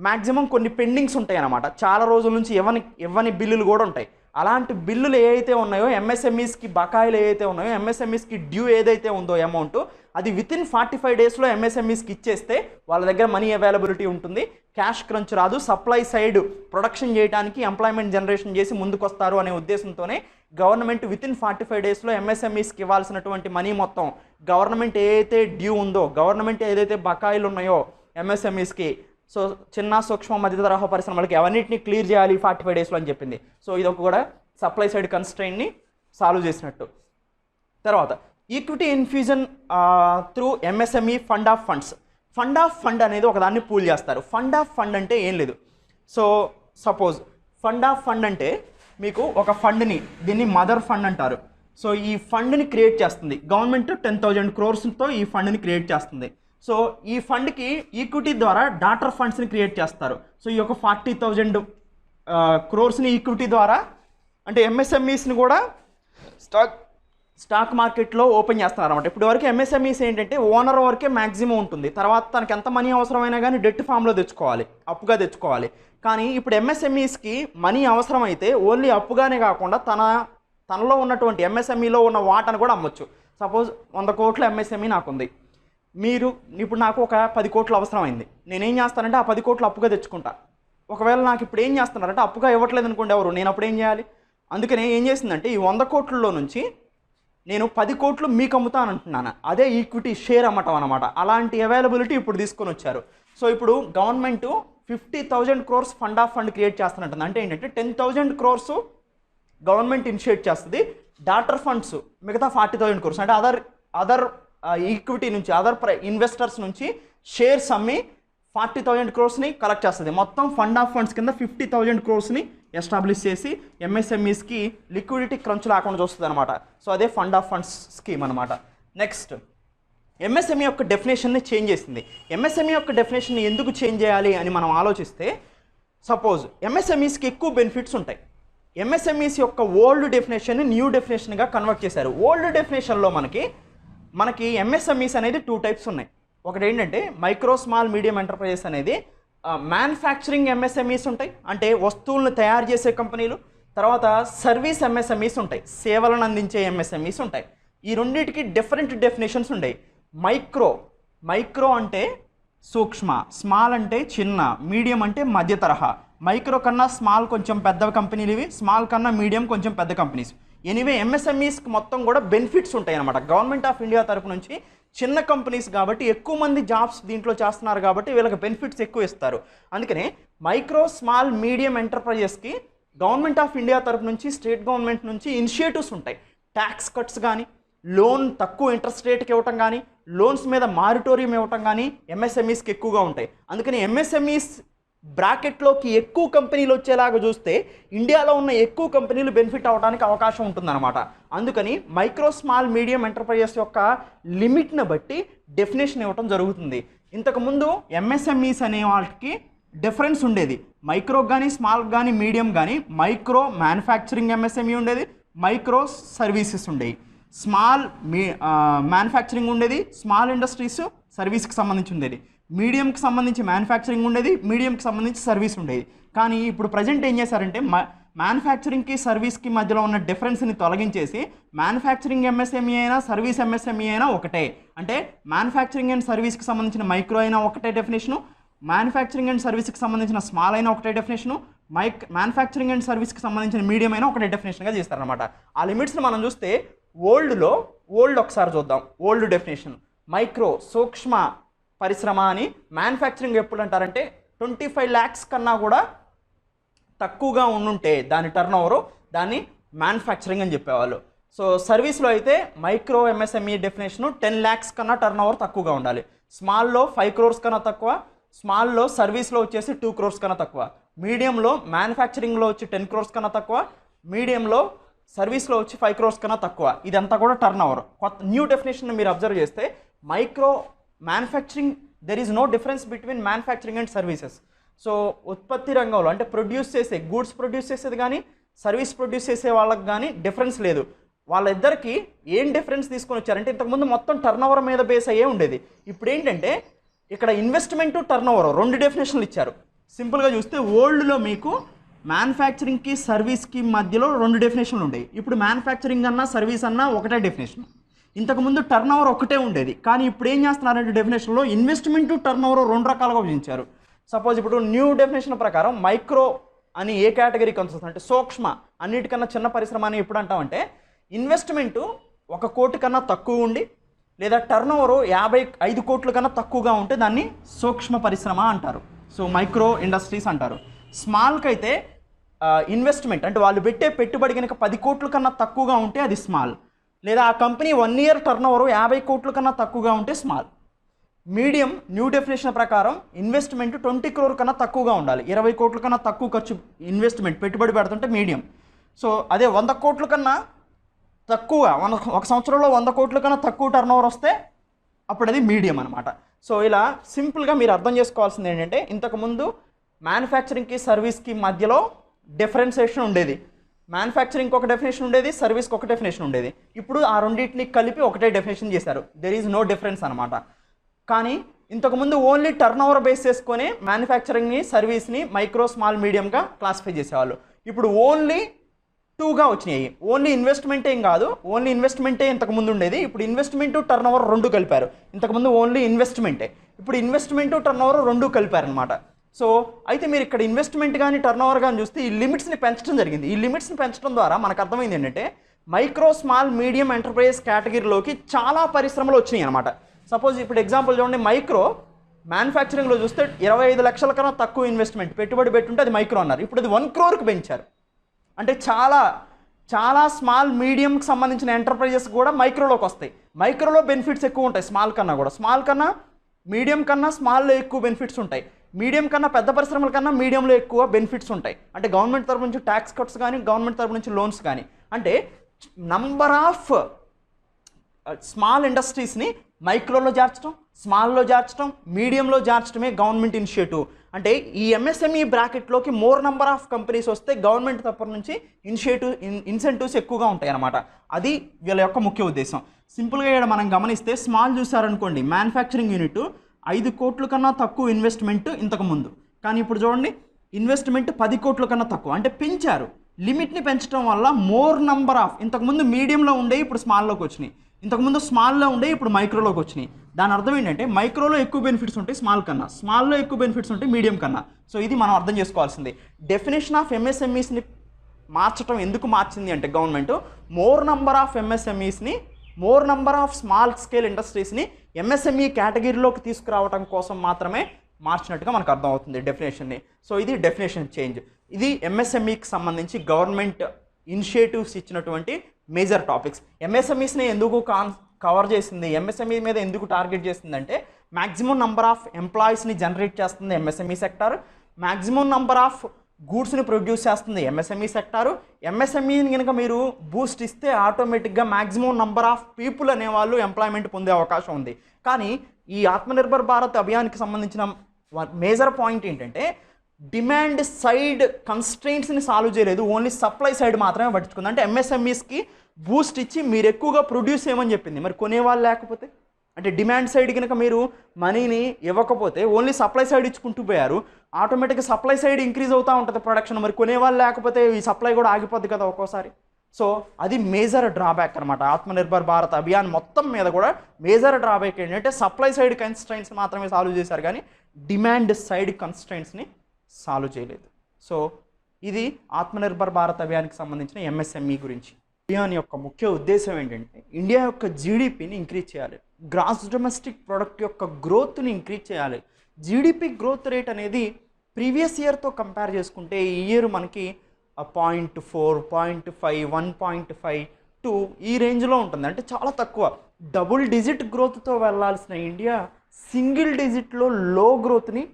మ్యాక్సిమం కొన్ని పెండింగ్స్ ఉంటాయి అన్నమాట, చాలా రోజుల నుంచి ఇవ్వని బిల్లులు కూడా ఉంటాయి. అలాంటి బిల్లులు ఏవైతే ఉన్నాయో ఎంఎస్ఎంఈస్కి బకాయిలు ఏవైతే ఉన్నాయో ఎంఎస్ఎంఈస్కి డ్యూ ఏదైతే ఉందో అమౌంట్ అది వితిన్ 45 daysలో ఎంఎస్ఎంఈస్కి ఇచ్చేస్తే వాళ్ళ దగ్గర మనీ అవైలబిలిటీ ఉంటుంది, క్యాష్ క్రంచ్ రాదు, సప్లై సైడ్ ప్రొడక్షన్ చేయడానికి ఎంప్లాయ్మెంట్ జనరేషన్ చేసి ముందుకు వస్తారు అనే ఉద్దేశంతోనే గవర్నమెంట్ వితిన్ 45 daysలో ఎంఎస్ఎంఈస్కి ఇవ్వాల్సినటువంటి మనీ మొత్తం గవర్నమెంట్ ఏదైతే డ్యూ ఉందో, గవర్నమెంట్ ఏదైతే బకాయిలు ఉన్నాయో ఎంఎస్ఎంఈస్కి, సో చిన్న సూక్ష్మ మధ్య తరహా పరిశ్రమలకి అవన్నిటిని క్లియర్ చేయాలి 45 daysలో అని చెప్పింది. సో ఇది ఒక కూడా సప్లై సైడ్ కన్స్ట్రెయిన్ని సాల్వ్ చేసినట్టు. తర్వాత equity infusion through MSME fund of funds. Fund of fund అనేది ఒకదాన్ని పూల్ చేస్తారు. ఫండ్ ఆఫ్ ఫండ్ అంటే ఏం లేదు. So suppose fund of fund అంటే మీకు ఒక ఫండ్ని, దీన్ని మదర్ ఫండ్ అంటారు. సో ఈ ఫండ్ని క్రియేట్ చేస్తుంది గవర్నమెంట్, 10,000 crores ఈ ఫండ్ని క్రియేట్ చేస్తుంది. సో ఈ ఫండ్కి ఈక్విటీ ద్వారా డాటర్ ఫండ్స్ని క్రియేట్ చేస్తారు. సో ఈ యొక్క 40,000 crores ఈక్విటీ ద్వారా అంటే ఎంఎస్ఎంఈస్ని కూడా స్టాక్ మార్కెట్లో ఓపెన్ చేస్తున్నారు అనమాట. ఇప్పుడు వరకు ఎంఎస్ఎంఈస్ ఏంటంటే ఓనర్ వరకే మ్యాక్సిమం ఉంటుంది, తర్వాత తనకి ఎంత మనీ అవసరమైనా కానీ డెట్ ఫామ్లో తెచ్చుకోవాలి, అప్పుగా తెచ్చుకోవాలి. కానీ ఇప్పుడు ఎంఎస్ఎంఈస్కి మనీ అవసరమైతే ఓన్లీ అప్పుగానే కాకుండా తనలో ఉన్నటువంటి ఎంఎస్ఎంఈలో ఉన్న వాటాను కూడా అమ్మొచ్చు. సపోజ్ 100 crores ఎంఎస్ఎంఈ నాకుంది, ఇప్పుడు నాకు ఒక 10 crores అవసరమైంది, నేనేం చేస్తానంటే ఆ 10 crores అప్పుగా తెచ్చుకుంటా. ఒకవేళ నాకు ఇప్పుడు ఏం చేస్తున్నారంటే అప్పుగా ఇవ్వట్లేదు అనుకోండి ఎవరు, నేను అప్పుడు ఏం చేయాలి? అందుకనే ఏం చేసిందంటే ఈ 100 crores నుంచి నేను 10 crores మీకు అమ్ముతాను అంటున్నాను, అదే ఈక్విటీ షేర్ అమ్మటం అనమాట. అలాంటి అవైలబిలిటీ ఇప్పుడు తీసుకొని వచ్చారు. సో ఇప్పుడు government 50,000 crores fund of fund create చేస్తున్నట్టుంది. అంటే ఏంటంటే 10,000 crores గవర్నమెంట్ ఇనిషియేట్ చేస్తుంది, డాటర్ ఫండ్స్ మిగతా 40,000 crores అంటే అదర్ ఈక్విటీ నుంచి, అదర్ ఇన్వెస్టర్స్ నుంచి షేర్స్ అమ్మి 40,000 crores కలెక్ట్ చేస్తుంది. మొత్తం ఫండ్ ఆఫ్ ఫండ్స్ కింద 50,000 crores ఎస్టాబ్లిష్ చేసి ఎంఎస్ఎంఈస్కి లిక్విడిటీ క్రంచ్ లేకుండా చూస్తుంది అనమాట. సో అదే ఫండ్ ఆఫ్ ఫండ్స్ స్కీమ్ అనమాట. నెక్స్ట్, ఎంఎస్ఎంఈ యొక్క డెఫినేషన్ని చేంజ్ చేసింది. ఎంఎస్ఎంఈ యొక్క డెఫినేషన్ని ఎందుకు చేంజ్ చేయాలి అని మనం ఆలోచిస్తే, సపోజ్ ఎంఎస్ఎంఈస్కి ఎక్కువ బెనిఫిట్స్ ఉంటాయి. ఎంఎస్ఎంఈస్ యొక్క ఓల్డ్ డెఫినేషన్ని న్యూ డెఫినేషన్గా కన్వర్ట్ చేశారు. ఓల్డ్ డెఫినేషన్లో మనకి ఎంఎస్ఎంఈస్ అనేది 2 types ఉన్నాయి. ఒకటి ఏంటంటే మైక్రో స్మాల్ మీడియం ఎంటర్ప్రైజెస్ అనేది మ్యానుఫ్యాక్చరింగ్ ఎంఎస్ఎంఈస్ ఉంటాయి, అంటే వస్తువులను తయారు చేసే కంపెనీలు. తర్వాత సర్వీస్ ఎంఎస్ఎంఈస్ ఉంటాయి, సేవలను అందించే ఎంఎస్ఎంఈస్ ఉంటాయి. ఈ రెండింటికి డిఫరెంట్ డెఫినేషన్స్ ఉంటాయి. మైక్రో అంటే సూక్ష్మ, స్మాల్ అంటే చిన్న, మీడియం అంటే మధ్య తరహా. మైక్రో కన్నా స్మాల్ కొంచెం పెద్ద కంపెనీలు ఇవి, స్మాల్ కన్నా మీడియం కొంచెం పెద్ద కంపెనీస్. ఎనీవే ఎంఎస్ఎంఈస్కి మొత్తం కూడా బెనిఫిట్స్ ఉంటాయి అన్నమాట. గవర్నమెంట్ ఆఫ్ ఇండియా తరపు నుంచి చిన్న కంపెనీస్ కాబట్టి ఎక్కువ మంది జాబ్స్ దీంట్లో చేస్తున్నారు కాబట్టి వీళ్ళకి బెనిఫిట్స్ ఎక్కువ ఇస్తారు. అందుకనే మైక్రో స్మాల్ మీడియం ఎంటర్ప్రైజెస్కి గవర్నమెంట్ ఆఫ్ ఇండియా తరపు నుంచి, స్టేట్ గవర్నమెంట్ నుంచి ఇనిషియేటివ్స్ ఉంటాయి. ట్యాక్స్ కట్స్ కానీ, లోన్ తక్కువ ఇంట్రెస్ట్ రేట్కి ఇవ్వటం కానీ, లోన్స్ మీద మారిటోరియం ఇవ్వటం కానీ ఎంఎస్ఎంఈస్కి ఎక్కువగా ఉంటాయి. అందుకని ఎంఎస్ఎంఈస్ బ్రాకెట్లోకి ఎక్కువ కంపెనీలు వచ్చేలాగా చూస్తే ఇండియాలో ఉన్న ఎక్కువ కంపెనీలు బెనిఫిట్ అవ్వడానికి అవకాశం ఉంటుందన్నమాట. అందుకని మైక్రో స్మాల్ మీడియం ఎంటర్ప్రైజెస్ యొక్క లిమిట్ని బట్టి డెఫినేషన్ ఇవ్వటం జరుగుతుంది. ఇంతకుముందు ఎంఎస్ఎంఈస్ అనే వాటికి డిఫరెన్స్ ఉండేది. మైక్రో కానీ, స్మాల్ కానీ, మీడియం కానీ. మైక్రో మ్యానుఫ్యాక్చరింగ్ ఎంఎస్ఎంఈ ఉండేది, మైక్రో సర్వీసెస్ ఉండేవి. స్మాల్ మ్యానుఫ్యాక్చరింగ్ ఉండేది, స్మాల్ ఇండస్ట్రీస్ సర్వీస్కి సంబంధించి ఉండేది. మీడియంకి సంబంధించి మ్యానుఫ్యాక్చరింగ్ ఉండేది, మీడియంకి సంబంధించి సర్వీస్ ఉండేది. కానీ ఇప్పుడు ప్రజెంట్ ఏం చేశారంటే మ్యానుఫ్యాక్చరింగ్కి సర్వీస్కి మధ్యలో ఉన్న డిఫరెన్స్ని తొలగించేసి మ్యానుఫ్యాక్చరింగ్ ఎంఎస్ఎంఈ అయినా సర్వీస్ ఎంఎస్ఎంఈ అయినా ఒకటే. అంటే మ్యానుఫ్యాక్చరింగ్ అండ్ సర్వీస్కి సంబంధించిన మైక్రో అయినా ఒకటే డెఫినేషను, మ్యానుఫ్యాక్చరింగ్ అండ్ సర్వీస్కి సంబంధించిన స్మాల్ అయినా ఒకటే డెఫినేషను, మ్యానుఫ్యాక్చరింగ్ అండ్ సర్వీస్కి సంబంధించిన మీడియం అయినా ఒకటే డెఫినేషన్గా చేస్తారనమాట. ఆ లిమిట్స్ని మనం చూస్తే ఓల్డ్లో ఓల్డ్ ఒకసారి చూద్దాం. ఓల్డ్ డెఫినేషన్ మైక్రో సూక్ష్మ పరిశ్రమ అని మ్యానుఫ్యాక్చరింగ్ ఎప్పుడు అంటారంటే 25 lakhs కన్నా కూడా తక్కువగా ఉండుంటే దాని టర్న్ ఓవరు దాన్ని మ్యానుఫ్యాక్చరింగ్ అని చెప్పేవాళ్ళు. సో సర్వీస్లో అయితే మైక్రో ఎంఎస్ఎంఈ డెఫినేషను 10 lakhs కన్నా టర్న్ ఓవర్ తక్కువగా ఉండాలి. స్మాల్లో 5 crores కన్నా తక్కువ, స్మాల్లో సర్వీస్లో వచ్చేసి 2 crores కన్నా తక్కువ, మీడియంలో మ్యానుఫ్యాక్చరింగ్లో వచ్చి 10 crores కన్నా తక్కువ, మీడియంలో సర్వీస్లో వచ్చి 5 crores కన్నా తక్కువ. ఇదంతా కూడా టర్న్ ఓవర్. కొత్త న్యూ డెఫినేషన్ మీరు అబ్జర్వ్ చేస్తే micro manufacturing there is no difference between manufacturing and services. So ఉత్పత్తి రంగంలో అంటే ప్రొడ్యూస్ చేసే గూడ్స్ ప్రొడ్యూస్ చేసేది కానీ సర్వీస్ ప్రొడ్యూస్ చేసే వాళ్ళకి కానీ డిఫరెన్స్ లేదు. వాళ్ళిద్దరికి ఏం డిఫరెన్స్ తీసుకొని వచ్చారంటే ఇంతకుముందు మొత్తం టర్న్ ఓవర్ మీద బేస్ అయ్యే ఉండేది. ఇప్పుడు ఏంటంటే ఇక్కడ ఇన్వెస్ట్మెంట్ టర్న్ ఓవర్ 2 డెఫినేషన్లు ఇచ్చారు. సింపుల్గా చూస్తే ఓల్డ్లో మీకు మ్యానుఫ్యాక్చరింగ్కి సర్వీస్కి మధ్యలో 2 డెఫినేషన్లు ఉండేవి. ఇప్పుడు మ్యానుఫ్యాక్చరింగ్ అన్నా సర్వీస్ అన్నా ఒకటే డెఫినేషన్. ఇంతకుముందు టర్న్ ఓవర్ ఒకటే ఉండేది, కానీ ఇప్పుడు ఏం చేస్తున్నారంటే డెఫినేషన్లో ఇన్వెస్ట్మెంట్ టర్న్ ఓవర్ 2 రకాలుగా విభజించారు. సపోజ్ ఇప్పుడు న్యూ డెఫినేషన్ ప్రకారం మైక్రో అని ఏ కేటగిరీకి వస్తుంది అంటే సూక్ష్మ అన్నిటికన్నా చిన్న పరిశ్రమ అని ఎప్పుడు అంటామంటే ఇన్వెస్ట్మెంటు 1 కోటి కన్నా తక్కువ ఉండి లేదా టర్న్ ఓవర్ 55 కోట్ల కన్నా తక్కువగా ఉంటే దాన్ని సూక్ష్మ పరిశ్రమ అంటారు. సో మైక్రో ఇండస్ట్రీస్ అంటారు. స్మాల్కి అయితే ఇన్వెస్ట్మెంట్ అంటే వాళ్ళు పెట్టే పెట్టుబడి కనుక 10 కోట్ల కన్నా తక్కువగా ఉంటే అది స్మాల్, లేదా ఆ కంపెనీ 1 year టర్న్ ఓవర్ 50 కోట్ల కన్నా తక్కువగా ఉంటే స్మాల్. మీడియం న్యూ డెఫినేషన్ ప్రకారం ఇన్వెస్ట్మెంట్ 20 crore కన్నా తక్కువగా ఉండాలి, 20 కోట్ల కన్నా తక్కువ ఖర్చు ఇన్వెస్ట్మెంట్ పెట్టుబడి పెడుతుంటే మీడియం. సో అదే 100 కోట్ల కన్నా తక్కువ ఒక సంవత్సరంలో 100 కోట్ల కన్నా తక్కువ టర్న్ ఓవర్ వస్తే అప్పుడు అది మీడియం అనమాట. సో ఇలా సింపుల్గా మీరు అర్థం చేసుకోవాల్సింది ఏంటంటే ఇంతకుముందు మ్యానుఫ్యాక్చరింగ్కి సర్వీస్కి మధ్యలో డిఫరెన్సియేషన్ ఉండేది. మ్యానుఫ్యాక్చరింగ్కి ఒక డెఫినేషన్ ఉండేది, సర్వీస్కి ఒక డెఫినేషన్ ఉండేది. ఇప్పుడు ఆ రెండింటిని కలిపి ఒకటే డెఫినేషన్ చేశారు. దెర్ ఈజ్ నో డిఫరెన్స్ అనమాట. కానీ ఇంతకుముందు ఓన్లీ టర్న్ ఓవర్ బేస్ చేసుకొని మ్యానుఫ్యాక్చరింగ్ని సర్వీస్ని మైక్రో స్మాల్ మీడియంగా క్లాసిఫై చేసేవాళ్ళు. ఇప్పుడు ఓన్లీ 2గా వచ్చినాయి. ఓన్లీ ఇన్వెస్ట్మెంటే ఏం కాదు, ఓన్లీ ఇన్వెస్ట్మెంటే ఇంతకుముందు ఉండేది. ఇప్పుడు ఇన్వెస్ట్మెంట్ టర్న్ ఓవర్ 2 కలిపారు. ఇంతకుముందు ఓన్లీ ఇన్వెస్ట్మెంటే, ఇప్పుడు ఇన్వెస్ట్మెంట్ టర్న్ ఓవర్ 2 కలిపారనమాట. సో అయితే మీరు ఇక్కడ ఇన్వెస్ట్మెంట్ కానీ టర్న్ ఓవర్ కానీ చూస్తే ఈ లిమిట్స్ని పెంచడం జరిగింది. ఈ లిమిట్స్ని పెంచడం ద్వారా మనకు అర్థమైంది ఏంటంటే మైక్రో స్మాల్ మీడియం ఎంటర్ప్రైజ్ కేటగిరీలోకి చాలా పరిశ్రమలు వచ్చినాయి అనమాట. సపోజ్ ఇప్పుడు ఎగ్జాంపుల్ చూడండి, మైక్రో మ్యానుఫ్యాక్చరింగ్లో చూస్తే 25 లక్షల కన్నా తక్కువ ఇన్వెస్ట్మెంట్ పెట్టుబడి పెట్టుంటే అది మైక్రో అన్నారు. ఇప్పుడు అది 1 crore పెంచారు. అంటే చాలా స్మాల్ మీడియంకి సంబంధించిన ఎంటర్ప్రైజెస్ కూడా మైక్రోలోకి వస్తాయి. మైక్రోలో బెనిఫిట్స్ ఎక్కువ ఉంటాయి స్మాల్ కన్నా కూడా. స్మాల్ కన్నా మీడియం కన్నా స్మాల్లో ఎక్కువ బెనిఫిట్స్ ఉంటాయి. మీడియం కన్నా పెద్ద పరిశ్రమల కన్నా మీడియంలో ఎక్కువ బెనిఫిట్స్ ఉంటాయి. అంటే గవర్నమెంట్ తరపు నుంచి ట్యాక్స్ కట్స్ కానీ గవర్నమెంట్ తరపు నుంచి లోన్స్ కానీ, అంటే నంబర్ ఆఫ్ స్మాల్ ఇండస్ట్రీస్ని మైక్రోలో చేర్చడం, స్మాల్లో చేర్చడం, మీడియంలో చేర్చడమే గవర్నమెంట్ ఇనిషియేటివ్. అంటే ఈ ఎంఎస్ఎంఈ బ్రాకెట్లోకి మోర్ నెంబర్ ఆఫ్ కంపెనీస్ వస్తే గవర్నమెంట్ తరపు నుంచి ఇన్సెంటివ్స్ ఎక్కువగా ఉంటాయి అన్నమాట. అది వీళ్ళ యొక్క ముఖ్య ఉద్దేశం. సింపుల్గా ఇక్కడ మనం గమనిస్తే స్మాల్ చూసారనుకోండి, మ్యానుఫ్యాక్చరింగ్ యూనిట్ 5 కోట్ల కన్నా తక్కువ ఇన్వెస్ట్మెంట్ ఇంతకుముందు, కానీ ఇప్పుడు చూడండి ఇన్వెస్ట్మెంట్ 10 కోట్ల కన్నా తక్కువ. అంటే పెంచారు, లిమిట్ని పెంచడం వల్ల మోర్ నంబర్ ఆఫ్, ఇంతకుముందు మీడియంలో ఉండే ఇప్పుడు స్మాల్లోకి వచ్చినాయి, ఇంతకుముందు స్మాల్లో ఉండే ఇప్పుడు మైక్రోలోకి వచ్చినాయి. దాని అర్థం ఏంటంటే మైక్రోలో ఎక్కువ బెనిఫిట్స్ ఉంటాయి స్మాల్ కన్నా, స్మాల్లో ఎక్కువ బెనిఫిట్స్ ఉంటాయి మీడియం కన్నా. సో ఇది మనం అర్థం చేసుకోవాల్సింది. డెఫినేషన్ ఆఫ్ ఎంఎస్ఎంఈస్ని మార్చడం ఎందుకు మార్చింది అంటే గవర్నమెంట్ మోర్ నంబర్ ఆఫ్ ఎంఎస్ఎంఈస్ని, more number of small scale ఇండస్ట్రీస్ని ఎంఎస్ఎంఈ కేటగిరీలోకి తీసుకురావడం కోసం మాత్రమే మార్చినట్టుగా మనకు అర్థమవుతుంది డెఫినేషన్ని. సో ఇది డెఫినేషన్ చేంజ్. ఇది ఎంఎస్ఎంఈకి సంబంధించి గవర్నమెంట్ ఇనిషియేటివ్స్ ఇచ్చినటువంటి మేజర్ టాపిక్స్. ఎంఎస్ఎంఈస్ని ఎందుకు కవర్ చేసింది, ఎంఎస్ఎంఈ మీద ఎందుకు టార్గెట్ చేసిందంటే మ్యాక్సిమం నంబర్ ఆఫ్ ఎంప్లాయీస్ని జనరేట్ చేస్తుంది MSME sector, maximum number of గూడ్స్ని ప్రొడ్యూస్ చేస్తుంది ఎంఎస్ఎంఈ సెక్టారు. ఎంఎస్ఎంఈని కనుక మీరు బూస్ట్ ఇస్తే ఆటోమేటిక్గా మ్యాక్సిమం నంబర్ ఆఫ్ పీపుల్ అనేవాళ్ళు ఎంప్లాయ్మెంట్ పొందే అవకాశం ఉంది. కానీ ఈ ఆత్మనిర్భర్ భారత్ అభియాన్కి సంబంధించిన మేజర్ పాయింట్ ఏంటంటే డిమాండ్ సైడ్ కన్స్ట్రెయింట్స్ని సాల్వ్ చేయలేదు, ఓన్లీ సప్లై సైడ్ మాత్రమే పట్టించుకుంది. అంటే ఎంఎస్ఎంఈస్కి బూస్ట్ ఇచ్చి మీరు ఎక్కువగా ప్రొడ్యూస్ చేయమని చెప్పింది. మరి కొనేవాళ్ళు లేకపోతే, అంటే డిమాండ్ సైడ్ కనుక మీరు మనీని ఇవ్వకపోతే ఓన్లీ సప్లై సైడ్ ఇచ్చుకుంటూ పోయారు, ఆటోమేటిక్గా సప్లై సైడ్ ఇంక్రీజ్ అవుతూ ఉంటుంది ప్రొడక్షన్. మరి కొనేవాళ్ళు లేకపోతే ఈ సప్లై కూడా ఆగిపోద్ది కదా ఒక్కోసారి. సో అది మేజర్ డ్రాబ్యాక్ అనమాట. ఆత్మనిర్భర్ భారత్ అభియాన్ మొత్తం మీద కూడా మేజర్ డ్రాబ్యాక్ ఏంటంటే సప్లై సైడ్ కన్స్ట్రెయింట్స్ మాత్రమే సాల్వ్ చేశారు, కానీ డిమాండ్ సైడ్ కన్స్ట్రెయింట్స్ని సాల్వ్ చేయలేదు. సో ఇది ఆత్మనిర్భర్ భారత్ అభియాన్కి సంబంధించిన ఎంఎస్ఎంఈ గురించి. ఇండియా యొక్క ముఖ్య ఉద్దేశం ఏంటంటే ఇండియా యొక్క జీడిపిని ఇంక్రీజ్ చేయాలి, గ్రాస్ డొమెస్టిక్ ప్రోడక్ట్ యొక్క గ్రోత్ని ఇంక్రీజ్ చేయాలి. జీడిపి గ్రోత్ రేట్ అనేది ప్రీవియస్ ఇయర్తో కంపేర్ చేసుకుంటే ఈ ఇయర్ మనకి 0.4, 0.5, 1.5, 2 ఈ రేంజ్లో ఉంటుంది. అంటే చాలా తక్కువ. డబుల్ డిజిట్ గ్రోత్తో వెళ్ళాల్సిన ఇండియా సింగిల్ డిజిట్లో లో గ్రోత్ని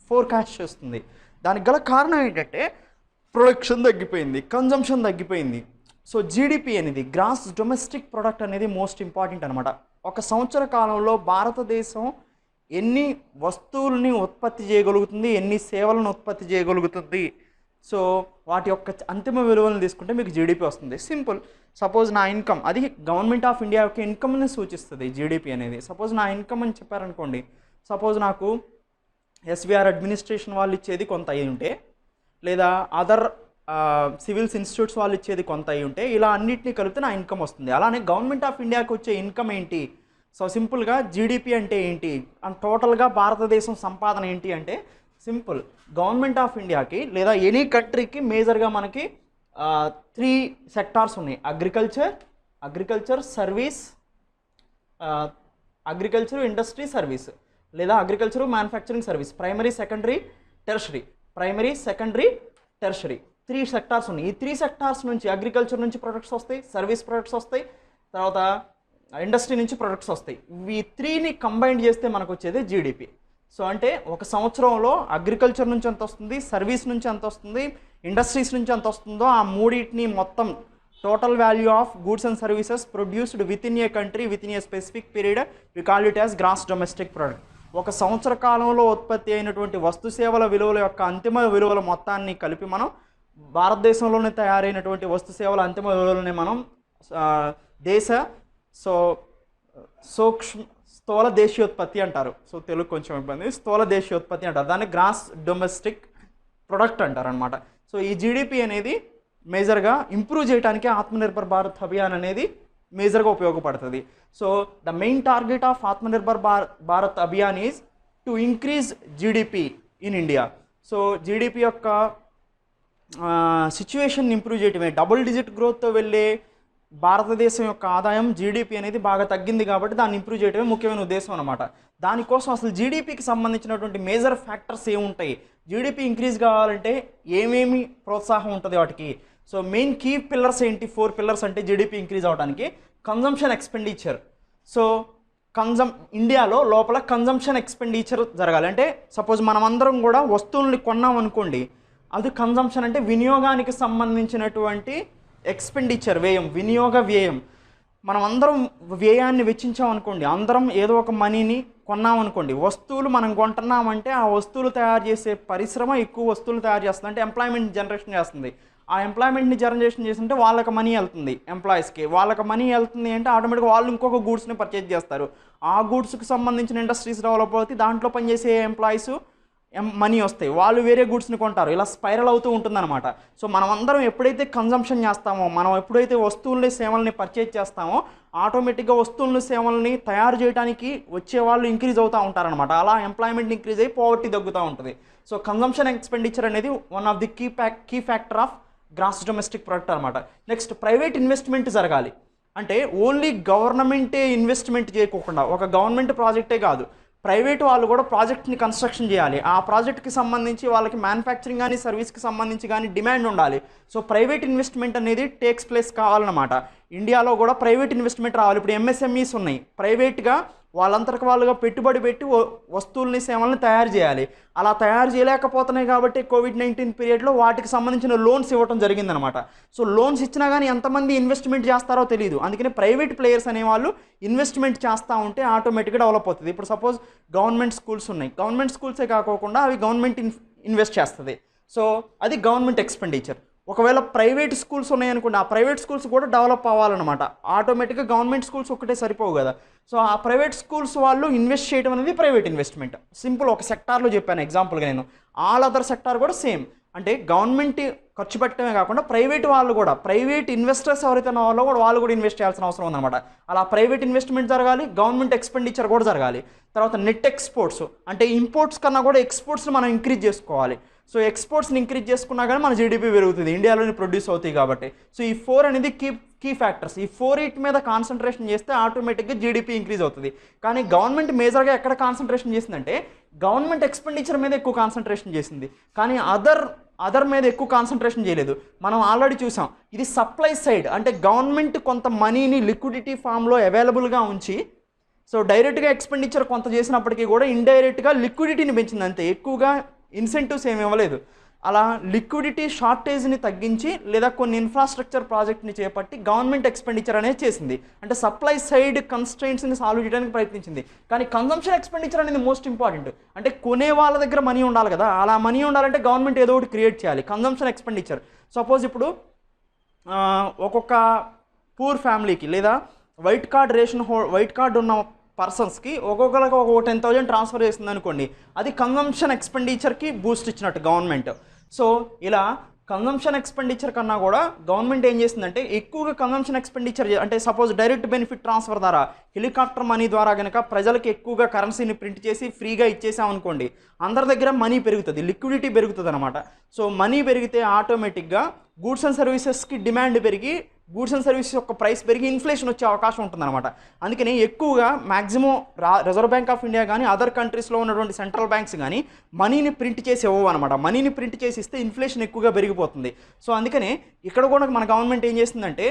ఫోర్కాస్ట్ చేస్తుంది. దానికి గల కారణం ఏంటంటే ప్రొడక్షన్ తగ్గిపోయింది, కన్జంప్షన్ తగ్గిపోయింది. సో జీడిపి అనేది గ్రాస్ డొమెస్టిక్ ప్రోడక్ట్ అనేది మోస్ట్ ఇంపార్టెంట్ అనమాట. ఒక సంవత్సర కాలంలో భారతదేశం ఎన్ని వస్తువుల్ని ఉత్పత్తి చేయగలుగుతుంది, ఎన్ని సేవలను ఉత్పత్తి చేయగలుగుతుంది, సో వాటి యొక్క అంతిమ విలువలను తీసుకుంటే మీకు జీడిపి వస్తుంది. సింపుల్. సపోజ్ నా ఇన్కమ్, అది గవర్నమెంట్ ఆఫ్ ఇండియా యొక్క ఇన్కమ్ని సూచిస్తుంది జీడిపి అనేది. సపోజ్ నా ఇన్కమ్ అని చెప్పారనుకోండి, సపోజ్ నాకు ఎస్విఆర్ అడ్మినిస్ట్రేషన్ వాళ్ళు ఇచ్చేది కొంత అయి ఉంటే, లేదా అదర్ సివిల్స్ ఇన్స్టిట్యూట్స్ వాళ్ళు ఇచ్చేది కొంత అయి ఉంటే, ఇలా అన్నింటినీ కలిపితే నా ఇన్కమ్ వస్తుంది. అలానే గవర్నమెంట్ ఆఫ్ ఇండియాకి వచ్చే ఇన్కమ్ ఏంటి? సో సింపుల్గా జీడిపి అంటే ఏంటి, అండ్ టోటల్గా భారతదేశం సంపాదన ఏంటి అంటే సింపుల్. గవర్నమెంట్ ఆఫ్ ఇండియాకి లేదా ఎనీ కంట్రీకి మేజర్గా మనకి 3 సెక్టార్స్ ఉన్నాయి. Agriculture, service, agriculture, industry, service, లేదా agriculture, manufacturing, service, primary, secondary, tertiary. 3 sectors ఉన్నాయి. ఈ 3 సెక్టార్స్ నుంచి అగ్రికల్చర్ నుంచి ప్రొడక్ట్స్ వస్తాయి, సర్వీస్ ప్రొడక్ట్స్ వస్తాయి, తర్వాత ఇండస్ట్రీ నుంచి ప్రొడక్ట్స్ వస్తాయి. ఈ 3ని కంబైన్ చేస్తే మనకు వచ్చేది జీడిపి. సో అంటే ఒక సంవత్సరంలో అగ్రికల్చర్ నుంచి ఎంత వస్తుంది, సర్వీస్ నుంచి ఎంత వస్తుంది, ఇండస్ట్రీస్ నుంచి ఎంత వస్తుందో ఆ మూడింటిని మొత్తం total value of goods and services produced within a country within a specific period we call it as gross domestic product. ఒక సంవత్సర కాలంలో ఉత్పత్తి అయినటువంటి వస్తు సేవల విలువల యొక్క అంతిమ విలువల మొత్తాన్ని కలిపి మనం భారతదేశంలోనే తయారైనటువంటి వస్తు సేవల అంతిమ విలువలని మనం స్థూల దేశీయోత్పత్తి అంటారు. సో తెలుగు కొంచెం ఇబ్బంది, స్థూల దేశీయోత్పత్తి అంటారు. దాన్ని గ్రాస్ డొమెస్టిక్ ప్రొడక్ట్ అంటారు అనమాట. సో ఈ జీడిపి అనేది మేజర్గా ఇంప్రూవ్ చేయడానికి ఆత్మనిర్భర్ భారత్ అభియాన్ అనేది మేజర్గా ఉపయోగపడుతుంది. So the main target of Atmanirbhar Bharat Abhiyan is to increase GDP in India. So GDP యొక్క సిచ్యువేషన్ ఇంప్రూవ్ చేయటమే. డబుల్ డిజిట్ గ్రోత్తో వెళ్ళే భారతదేశం యొక్క ఆదాయం జీడిపి అనేది బాగా తగ్గింది కాబట్టి దాన్ని ఇంప్రూవ్ చేయడమే ముఖ్యమైన ఉద్దేశం అనమాట. దానికోసం అసలు జీడిపికి సంబంధించినటువంటి మేజర్ ఫ్యాక్టర్స్ ఏముంటాయి, జీడిపి ఇంక్రీజ్ కావాలంటే ఏమేమి ప్రోత్సాహం ఉంటుంది వాటికి. సో మెయిన్ కీ పిల్లర్స్ ఏంటి, 4 పిల్లర్స్ అంటే జీడిపి ఇంక్రీజ్ అవడానికి. Consumption expenditure. సో ఇండియాలో లోపల కన్జంప్షన్ ఎక్స్పెండిచర్ జరగాలి. అంటే సపోజ్ మనం అందరం కూడా వస్తువుల్ని కొన్నాం అనుకోండి, అది కన్జంప్షన్ అంటే వినియోగానికి సంబంధించినటువంటి ఎక్స్పెండిచర్, వ్యయం, వినియోగ వ్యయం. మనం అందరం వ్యయాన్ని వెచ్చించాం అనుకోండి, అందరం ఏదో ఒక మనీని కొన్నాం అనుకోండి, వస్తువులు మనం కొంటున్నామంటే ఆ వస్తువులు తయారు చేసే పరిశ్రమ ఎక్కువ వస్తువులు తయారు చేస్తుంది, అంటే ఎంప్లాయ్మెంట్ జనరేషన్ చేస్తుంది. ఆ ఎంప్లాయ్మెంట్ని జనరేషన్ చేస్తుంటే వాళ్ళకి మనీ వెళ్తుంది, ఎంప్లాయీస్కి. వాళ్ళకి మనీ వెళ్తుంది అంటే ఆటోమేటిక్గా వాళ్ళు ఇంకొక గూడ్స్ని పర్చేజ్ చేస్తారు. ఆ గూడ్స్కి సంబంధించిన ఇండస్ట్రీస్ డెవలప్ అవుతాయి, దాంట్లో పనిచేసే ఎంప్లాయీస్ మనీ వస్తాయి, వాళ్ళు వేరే గూడ్స్ని కొంటారు. ఇలా స్పైరల్ అవుతూ ఉంటుందన్నమాట. సో మనం అందరం ఎప్పుడైతే కన్జంప్షన్ చేస్తామో, మనం ఎప్పుడైతే వస్తువుల్ని సేవల్ని పర్చేజ్ చేస్తామో ఆటోమేటిక్గా వస్తువుల్ని సేవల్ని తయారు చేయడానికి వచ్చే వాళ్ళు ఇంక్రీజ్ అవుతూ ఉంటారనమాట. అలా ఎంప్లాయ్మెంట్ ఇంక్రీజ్ అయ్యి పావర్టీ తగ్గుతూ ఉంటుంది. సో కన్జంప్షన్ ఎక్స్పెండిచర్ అనేది one of the key factor of gross domestic product అనమాట. నెక్స్ట్ ప్రైవేట్ ఇన్వెస్ట్మెంట్ జరగాలి. అంటే ఓన్లీ గవర్నమెంటే ఇన్వెస్ట్మెంట్ చేయకోకుండా, ఒక గవర్నమెంట్ ప్రాజెక్టే కాదు, ప్రైవేట్ వాళ్ళు కూడా ప్రాజెక్ట్ని కన్స్ట్రక్షన్ చేయాలి. ఆ ప్రాజెక్ట్కి సంబంధించి వాళ్ళకి మ్యానుఫ్యాక్చరింగ్ కానీ సర్వీస్కి సంబంధించి కానీ డిమాండ్ ఉండాలి. సో ప్రైవేట్ ఇన్వెస్ట్మెంట్ అనేది టేక్స్ ప్లేస్ కావాలన్నమాట. ఇండియాలో కూడా ప్రైవేట్ ఇన్వెస్ట్మెంట్ రావాలి. ఇప్పుడు ఎంఎస్ఎంఈస్ ఉన్నాయి, ప్రైవేట్గా వాళ్ళంతరికి వాళ్ళుగా పెట్టుబడి పెట్టి వస్తువుల్ని సేవల్ని తయారు చేయాలి. అలా తయారు చేయలేకపోతున్నాయి కాబట్టి కోవిడ్-19 పీరియడ్లో వాటికి సంబంధించిన లోన్స్ ఇవ్వడం జరిగిందనమాట. సో లోన్స్ ఇచ్చినా కానీ ఎంతమంది ఇన్వెస్ట్మెంట్ చేస్తారో తెలియదు. అందుకని ప్రైవేట్ ప్లేయర్స్ అనేవాళ్ళు ఇన్వెస్ట్మెంట్ చేస్తూ ఉంటే ఆటోమేటిక్గా డెవలప్ అవుతుంది. ఇప్పుడు సపోజ్ గవర్నమెంట్ స్కూల్స్ ఉన్నాయి, గవర్నమెంట్ స్కూల్సే కాకోకుండా అవి గవర్నమెంట్ ఇన్వెస్ట్ చేస్తుంది. సో అది గవర్నమెంట్ ఎక్స్పెండిచర్. ఒకవేళ ప్రైవేట్ స్కూల్స్ ఉన్నాయనుకోండి, ఆ ప్రైవేట్ స్కూల్స్ కూడా డెవలప్ అవ్వాలన్నమాట. ఆటోమేటిక్గా గవర్నమెంట్ స్కూల్స్ ఒకటే సరిపోవు కదా. సో ఆ ప్రైవేట్ స్కూల్స్ వాళ్ళు ఇన్వెస్ట్ చేయడం అనేది ప్రైవేట్ ఇన్వెస్ట్మెంట్. సింపుల్, ఒక సెక్టార్లో చెప్పాను ఎగ్జాంపుల్గా నేను. ఆల్ అదర్ సెక్టార్ కూడా సేమ్. అంటే గవర్నమెంట్ ఖర్చు పెట్టడమే కాకుండా ప్రైవేట్ వాళ్ళు కూడా, ప్రైవేట్ ఇన్వెస్టర్స్ ఎవరైతే ఉన్నారో కూడా వాళ్ళు కూడా ఇన్వెస్ట్ చేయాల్సిన అవసరం ఉందన్నమాట. అలా ప్రైవేట్ ఇన్వెస్ట్మెంట్ జరగాలి, గవర్నమెంట్ ఎక్స్పెండిచర్ కూడా జరగాలి. తర్వాత నెట్ ఎక్స్పోర్ట్స్, అంటే ఇంపోర్ట్స్ కన్నా కూడా ఎక్స్పోర్ట్స్ని మనం ఇంక్రీజ్ చేసుకోవాలి. సో ఎక్స్పోర్ట్స్ని ఇంక్రీజ్ చేసుకున్నా కానీ మన జీడిపి పెరుగుతుంది, ఇండియాలోనే ప్రొడ్యూస్ అవుతాయి కాబట్టి. సో ఈ 4 అనేది కీ ఫ్యాక్టర్స్. ఈ 4 మీద కాన్సన్ట్రేషన్ చేస్తే ఆటోమేటిక్గా జీడిపి ఇంక్రీజ్ అవుతుంది. కానీ గవర్నమెంట్ మేజర్గా ఎక్కడ కాన్సన్ట్రేషన్ చేసిందంటే గవర్నమెంట్ ఎక్స్పెండిచర్ మీద ఎక్కువ కాన్సన్ట్రేషన్ చేసింది, కానీ అదర్ మీద ఎక్కువ కాన్సన్ట్రేషన్ చేయలేదు. మనం ఆల్రెడీ చూసాం, ఇది సప్లై సైడ్, అంటే గవర్నమెంట్ కొంత మనీని లిక్విడిటీ ఫామ్లో అవైలబుల్గా ఉంచి, సో డైరెక్ట్గా ఎక్స్పెండిచర్ కొంత చేసినప్పటికీ కూడా ఇండైరెక్ట్గా లిక్విడిటీని పెంచింది అంతే, ఎక్కువగా ఇన్సెంటివ్స్ ఏమి ఇవ్వలేదు. అలా లిక్విడిటీ షార్టేజ్ని తగ్గించి లేదా కొన్ని ఇన్ఫ్రాస్ట్రక్చర్ ప్రాజెక్ట్ని చేపట్టి గవర్నమెంట్ ఎక్స్పెండిచర్ అనేది చేసింది. అంటే సప్లై సైడ్ కన్స్ట్రెయింట్స్ని సాల్వ్ చేయడానికి ప్రయత్నించింది. కానీ కన్జంప్షన్ ఎక్స్పెండిచర్ అనేది మోస్ట్ ఇంపార్టెంట్. అంటే కొనే వాళ్ళ దగ్గర మనీ ఉండాలి కదా, అలా మనీ ఉండాలంటే గవర్నమెంట్ ఏదో ఒకటి క్రియేట్ చేయాలి. కన్జంప్షన్ ఎక్స్పెండిచర్, సపోజ్ ఇప్పుడు ఒక్కొక్క పూర్ ఫ్యామిలీకి లేదా వైట్ కార్డ్ ఉన్న పర్సన్స్కి ఒక్కొక్కరికి ఒక 10,000 ట్రాన్స్ఫర్ చేస్తుంది అనుకోండి, అది కన్జంప్షన్ ఎక్స్పెండిచర్కి బూస్ట్ ఇచ్చినట్టు గవర్నమెంట్. సో ఇలా కన్జంప్షన్ ఎక్స్పెండిచర్ కన్నా కూడా గవర్నమెంట్ ఏం చేస్తుందంటే ఎక్కువగా కన్జంప్షన్ ఎక్స్పెండిచర్, అంటే సపోజ్ డైరెక్ట్ బెనిఫిట్ ట్రాన్స్ఫర్ ద్వారా హెలికాప్టర్ మనీ ద్వారా కనుక ప్రజలకి ఎక్కువగా కరెన్సీని ప్రింట్ చేసి ఫ్రీగా ఇచ్చేసామనుకోండి, అందరి దగ్గర మనీ పెరుగుతుంది, లిక్విడిటీ పెరుగుతుంది అనమాట. సో మనీ పెరిగితే ఆటోమేటిక్గా గూడ్స్ అండ్ సర్వీసెస్కి డిమాండ్ పెరిగి గూడ్స్ అండ్ సర్వీసెస్ యొక్క ప్రైస్ పెరిగి ఇన్ఫ్లేషన్ వచ్చే అవకాశం ఉంటుందన్నమాట. అందుకని ఎక్కువగా maximum reserve Bank of India కానీ అదర్ కంట్రీస్లో ఉన్నటువంటి సెంట్రల్ బ్యాంక్స్ కానీ మనీని ప్రింట్ చేసి ఇవ్వవు అనమాట. మనీని ప్రింట్ చేసి ఇస్తే ఇన్ఫ్లేషన్ ఎక్కువగా పెరిగిపోతుంది. సో అందుకని ఇక్కడ కూడా మన గవర్నమెంట్ ఏం చేస్తుందంటే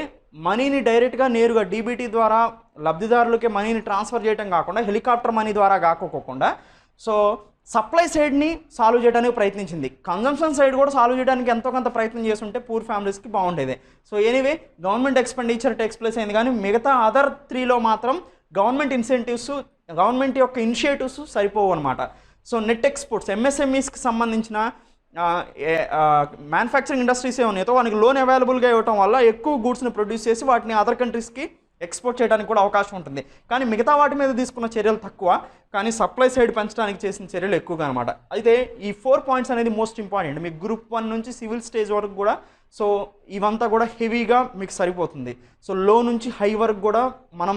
మనీని డైరెక్ట్గా నేరుగా డీబీటీ ద్వారా లబ్ధిదారులకే మనీని ట్రాన్స్ఫర్ చేయడం కాకుండా హెలికాప్టర్ మనీ ద్వారా కాకోకుండా సో సప్లై సైడ్ని సాల్వ్ చేయడానికి ప్రయత్నించింది. కన్జంప్షన్ సైడ్ కూడా సాల్వ్ చేయడానికి ఎంతో కొంత ప్రయత్నం చేస్తుంటే పూర్ ఫ్యామిలీస్కి బాగుండేది. So anyway government expenditure takes place అయింది, కానీ మిగతా అదర్ 3లో మాత్రం గవర్నమెంట్ ఇన్సెంటివ్స్, గవర్నమెంట్ యొక్క ఇనిషియేటివ్స్ సరిపోవు అనమాట. సో నెట్ ఎక్స్పోర్ట్స్, ఎంఎస్ఎంఈస్కి సంబంధించిన మ్యానుఫ్యాక్చరింగ్ ఇండస్ట్రీస్ ఏమన్నాయో వానికి లోన్ అవైలబుల్గా ఇవ్వడం వల్ల ఎక్కువ గూడ్స్ని ప్రొడ్యూస్ చేసి వాటిని అదర్ కంట్రీస్కి ఎక్స్పోర్ట్ చేయడానికి కూడా అవకాశం ఉంటుంది. కానీ మిగతా వాటి మీద తీసుకున్న చర్యలు తక్కువ, కానీ సప్లై సైడ్ పెంచడానికి చేసిన చర్యలు ఎక్కువగా అనమాట. అయితే ఈ 4 పాయింట్స్ అనేది మోస్ట్ ఇంపార్టెంట్ మీకు గ్రూప్ 1 నుంచి సివిల్ స్టేజ్ వరకు కూడా. సో ఇవంతా కూడా హెవీగా మీకు సరిపోతుంది. సో లో నుంచి హై వరకు కూడా మనం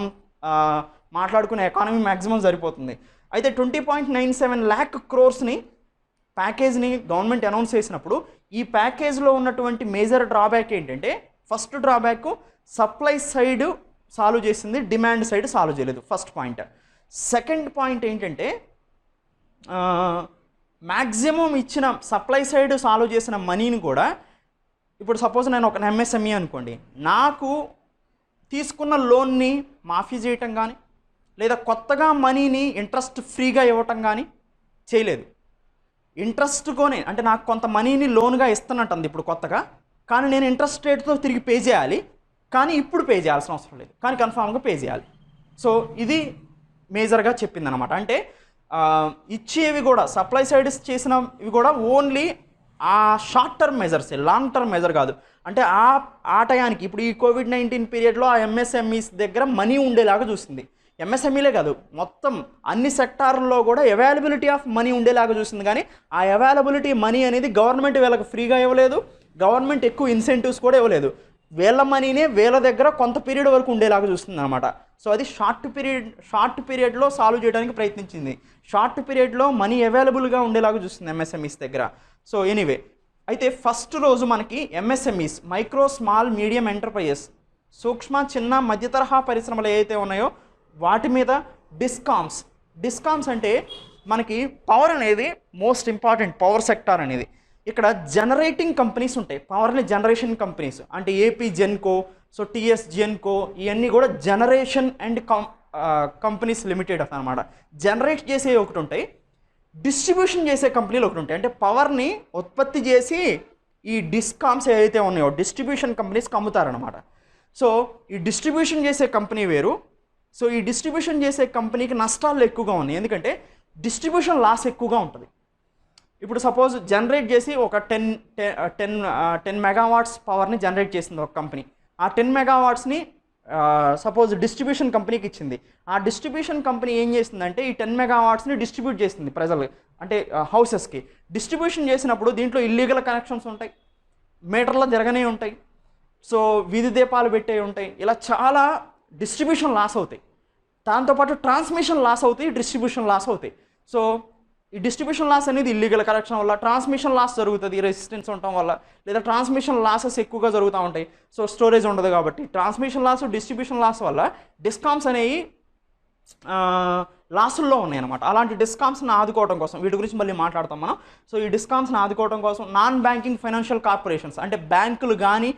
మాట్లాడుకునే ఎకానమీ మ్యాక్సిమం సరిపోతుంది. అయితే 20.97 lakh crores ప్యాకేజ్ని గవర్నమెంట్ అనౌన్స్ చేసినప్పుడు ఈ ప్యాకేజ్లో ఉన్నటువంటి మేజర్ డ్రాబ్యాక్ ఏంటంటే, first drawback supply side solve చేసింది, డిమాండ్ సైడ్ సాల్వ్ చేయలేదు, ఫస్ట్ పాయింట్. సెకండ్ పాయింట్ ఏంటంటే మ్యాక్సిమం ఇచ్చిన సప్లై సైడ్ సాల్వ్ చేసిన మనీని కూడా, ఇప్పుడు సపోజ్ నేను ఒక ఎంఎస్ఎంఈ అనుకోండి, నాకు తీసుకున్న లోన్ని మాఫీ చేయటం కానీ లేదా కొత్తగా మనీని ఇంట్రెస్ట్ ఫ్రీగా ఇవ్వటం కానీ చేయలేదు. ఇంట్రెస్ట్తోనే, అంటే నాకు కొంత మనీని లోన్గా ఇస్తున్నట్టుంది ఇప్పుడు కొత్తగా, కానీ నేను ఇంట్రెస్ట్ రేట్తో తిరిగి పే చేయాలి, కానీ ఇప్పుడు పే చేయాల్సిన అవసరం లేదు, కానీ కన్ఫామ్గా పే చేయాలి. సో ఇది మేజర్గా చెప్పిందనమాట. అంటే ఇచ్చేవి కూడా సప్లై సైడ్ చేసినవి కూడా ఓన్లీ ఆ షార్ట్ టర్మ్ మెజర్సే, లాంగ్ టర్మ్ మెజర్ కాదు. అంటే ఆ టయానికి ఇప్పుడు ఈ కోవిడ్-19 పీరియడ్లో ఆ ఎంఎస్ఎంఈస్ దగ్గర మనీ ఉండేలాగా చూసింది. ఎంఎస్ఎంఈలే కాదు, మొత్తం అన్ని సెక్టార్లలో కూడా అవైలబిలిటీ ఆఫ్ మనీ ఉండేలాగా చూసింది. కానీ ఆ అవైలబిలిటీ మనీ అనేది గవర్నమెంట్ వీళ్ళకి ఫ్రీగా ఇవ్వలేదు, గవర్నమెంట్ ఎక్కువ ఇన్సెంటివ్స్ కూడా ఇవ్వలేదు. వీళ్ళ మనీనే వీళ్ళ దగ్గర కొంత పీరియడ్ వరకు ఉండేలాగా చూస్తుంది అనమాట. సో అది షార్ట్ పీరియడ్లో సాల్వ్ చేయడానికి ప్రయత్నించింది. షార్ట్ పీరియడ్లో మనీ అవైలబుల్గా ఉండేలాగా చూస్తుంది ఎంఎస్ఎంఈస్ దగ్గర. సో ఎనీవే, అయితే ఫస్ట్ రోజు మనకి MSMEs, micro small medium enterprises, సూక్ష్మ చిన్న మధ్య తరహా పరిశ్రమలు ఏవైతే ఉన్నాయో వాటి మీద డిస్కామ్స్ అంటే మనకి పవర్ అనేది మోస్ట్ ఇంపార్టెంట్, పవర్ సెక్టార్ అనేది. ఇక్కడ జనరేటింగ్ కంపెనీస్ ఉంటాయి, పవర్ని జనరేషన్ కంపెనీస్ అంటే AP Genco, so TS Genco, ఇవన్నీ కూడా జనరేషన్ అండ్ కంపెనీస్ లిమిటెడ్ అనమాట. జనరేట్ చేసే ఒకటి ఉంటాయి, డిస్ట్రిబ్యూషన్ చేసే కంపెనీలు ఒకటి ఉంటాయి. అంటే పవర్ని ఉత్పత్తి చేసి ఈ డిస్కామ్స్ ఏవైతే ఉన్నాయో డిస్ట్రిబ్యూషన్ కంపెనీస్కి అమ్ముతారనమాట. సో ఈ డిస్ట్రిబ్యూషన్ చేసే కంపెనీ వేరు. సో ఈ డిస్ట్రిబ్యూషన్ చేసే కంపెనీకి నష్టాలు ఎక్కువగా ఉన్నాయి, ఎందుకంటే డిస్ట్రిబ్యూషన్ లాస్ ఎక్కువగా ఉంటుంది. ఇప్పుడు సపోజ్ జనరేట్ చేసి ఒక 10 మెగావాట్స్ పవర్ని జనరేట్ చేసింది ఒక కంపెనీ. ఆ 10 మెగావాట్స్ని సపోజ్ డిస్ట్రిబ్యూషన్ కంపెనీకి ఇచ్చింది. ఆ డిస్ట్రిబ్యూషన్ కంపెనీ ఏం చేసిందంటే ఈ 10 మెగావాట్స్ని డిస్ట్రిబ్యూట్ చేసింది ప్రజలు, అంటే హౌసెస్కి. డిస్ట్రిబ్యూషన్ చేసినప్పుడు దీంట్లో ఇల్లీగల్ కనెక్షన్స్ ఉంటాయి, మీటర్లో జరగనే ఉంటాయి, సో వీధి దీపాలు పెట్టే ఉంటాయి, ఇలా చాలా డిస్ట్రిబ్యూషన్ లాస్ అవుతాయి. దాంతోపాటు ట్రాన్స్మిషన్ లాస్ అవుతాయి, డిస్ట్రిబ్యూషన్ లాస్ అవుతాయి. సో ఈ డిస్ట్రిబ్యూషన్ లాస్ అనేది ఇల్లీగల్ కరెక్షన్ వల్ల, ట్రాన్స్మిషన్ లాస్ జరుగుతుంది రెసిస్టెన్స్ ఉండటం వల్ల, లేదా ట్రాన్స్మిషన్ లాసెస్ ఎక్కువగా జరుగుతూ ఉంటాయి. సో స్టోరేజ్ ఉండదు కాబట్టి ట్రాన్స్మిషన్ లాస్, డిస్ట్రిబ్యూషన్ లాస్ వల్ల డిస్కామ్స్ అనేవి లాసుల్లో ఉన్నాయి అనమాట. అలాంటి డిస్కామ్స్ని ఆదుకోవడం కోసం వీటి గురించి మళ్ళీ మాట్లాడతాం మనం. సో ఈ డిస్కామ్స్ని ఆదుకోవడం కోసం నాన్ బ్యాంకింగ్ ఫైనాన్షియల్ కార్పొరేషన్స్, అంటే బ్యాంకులు కానీ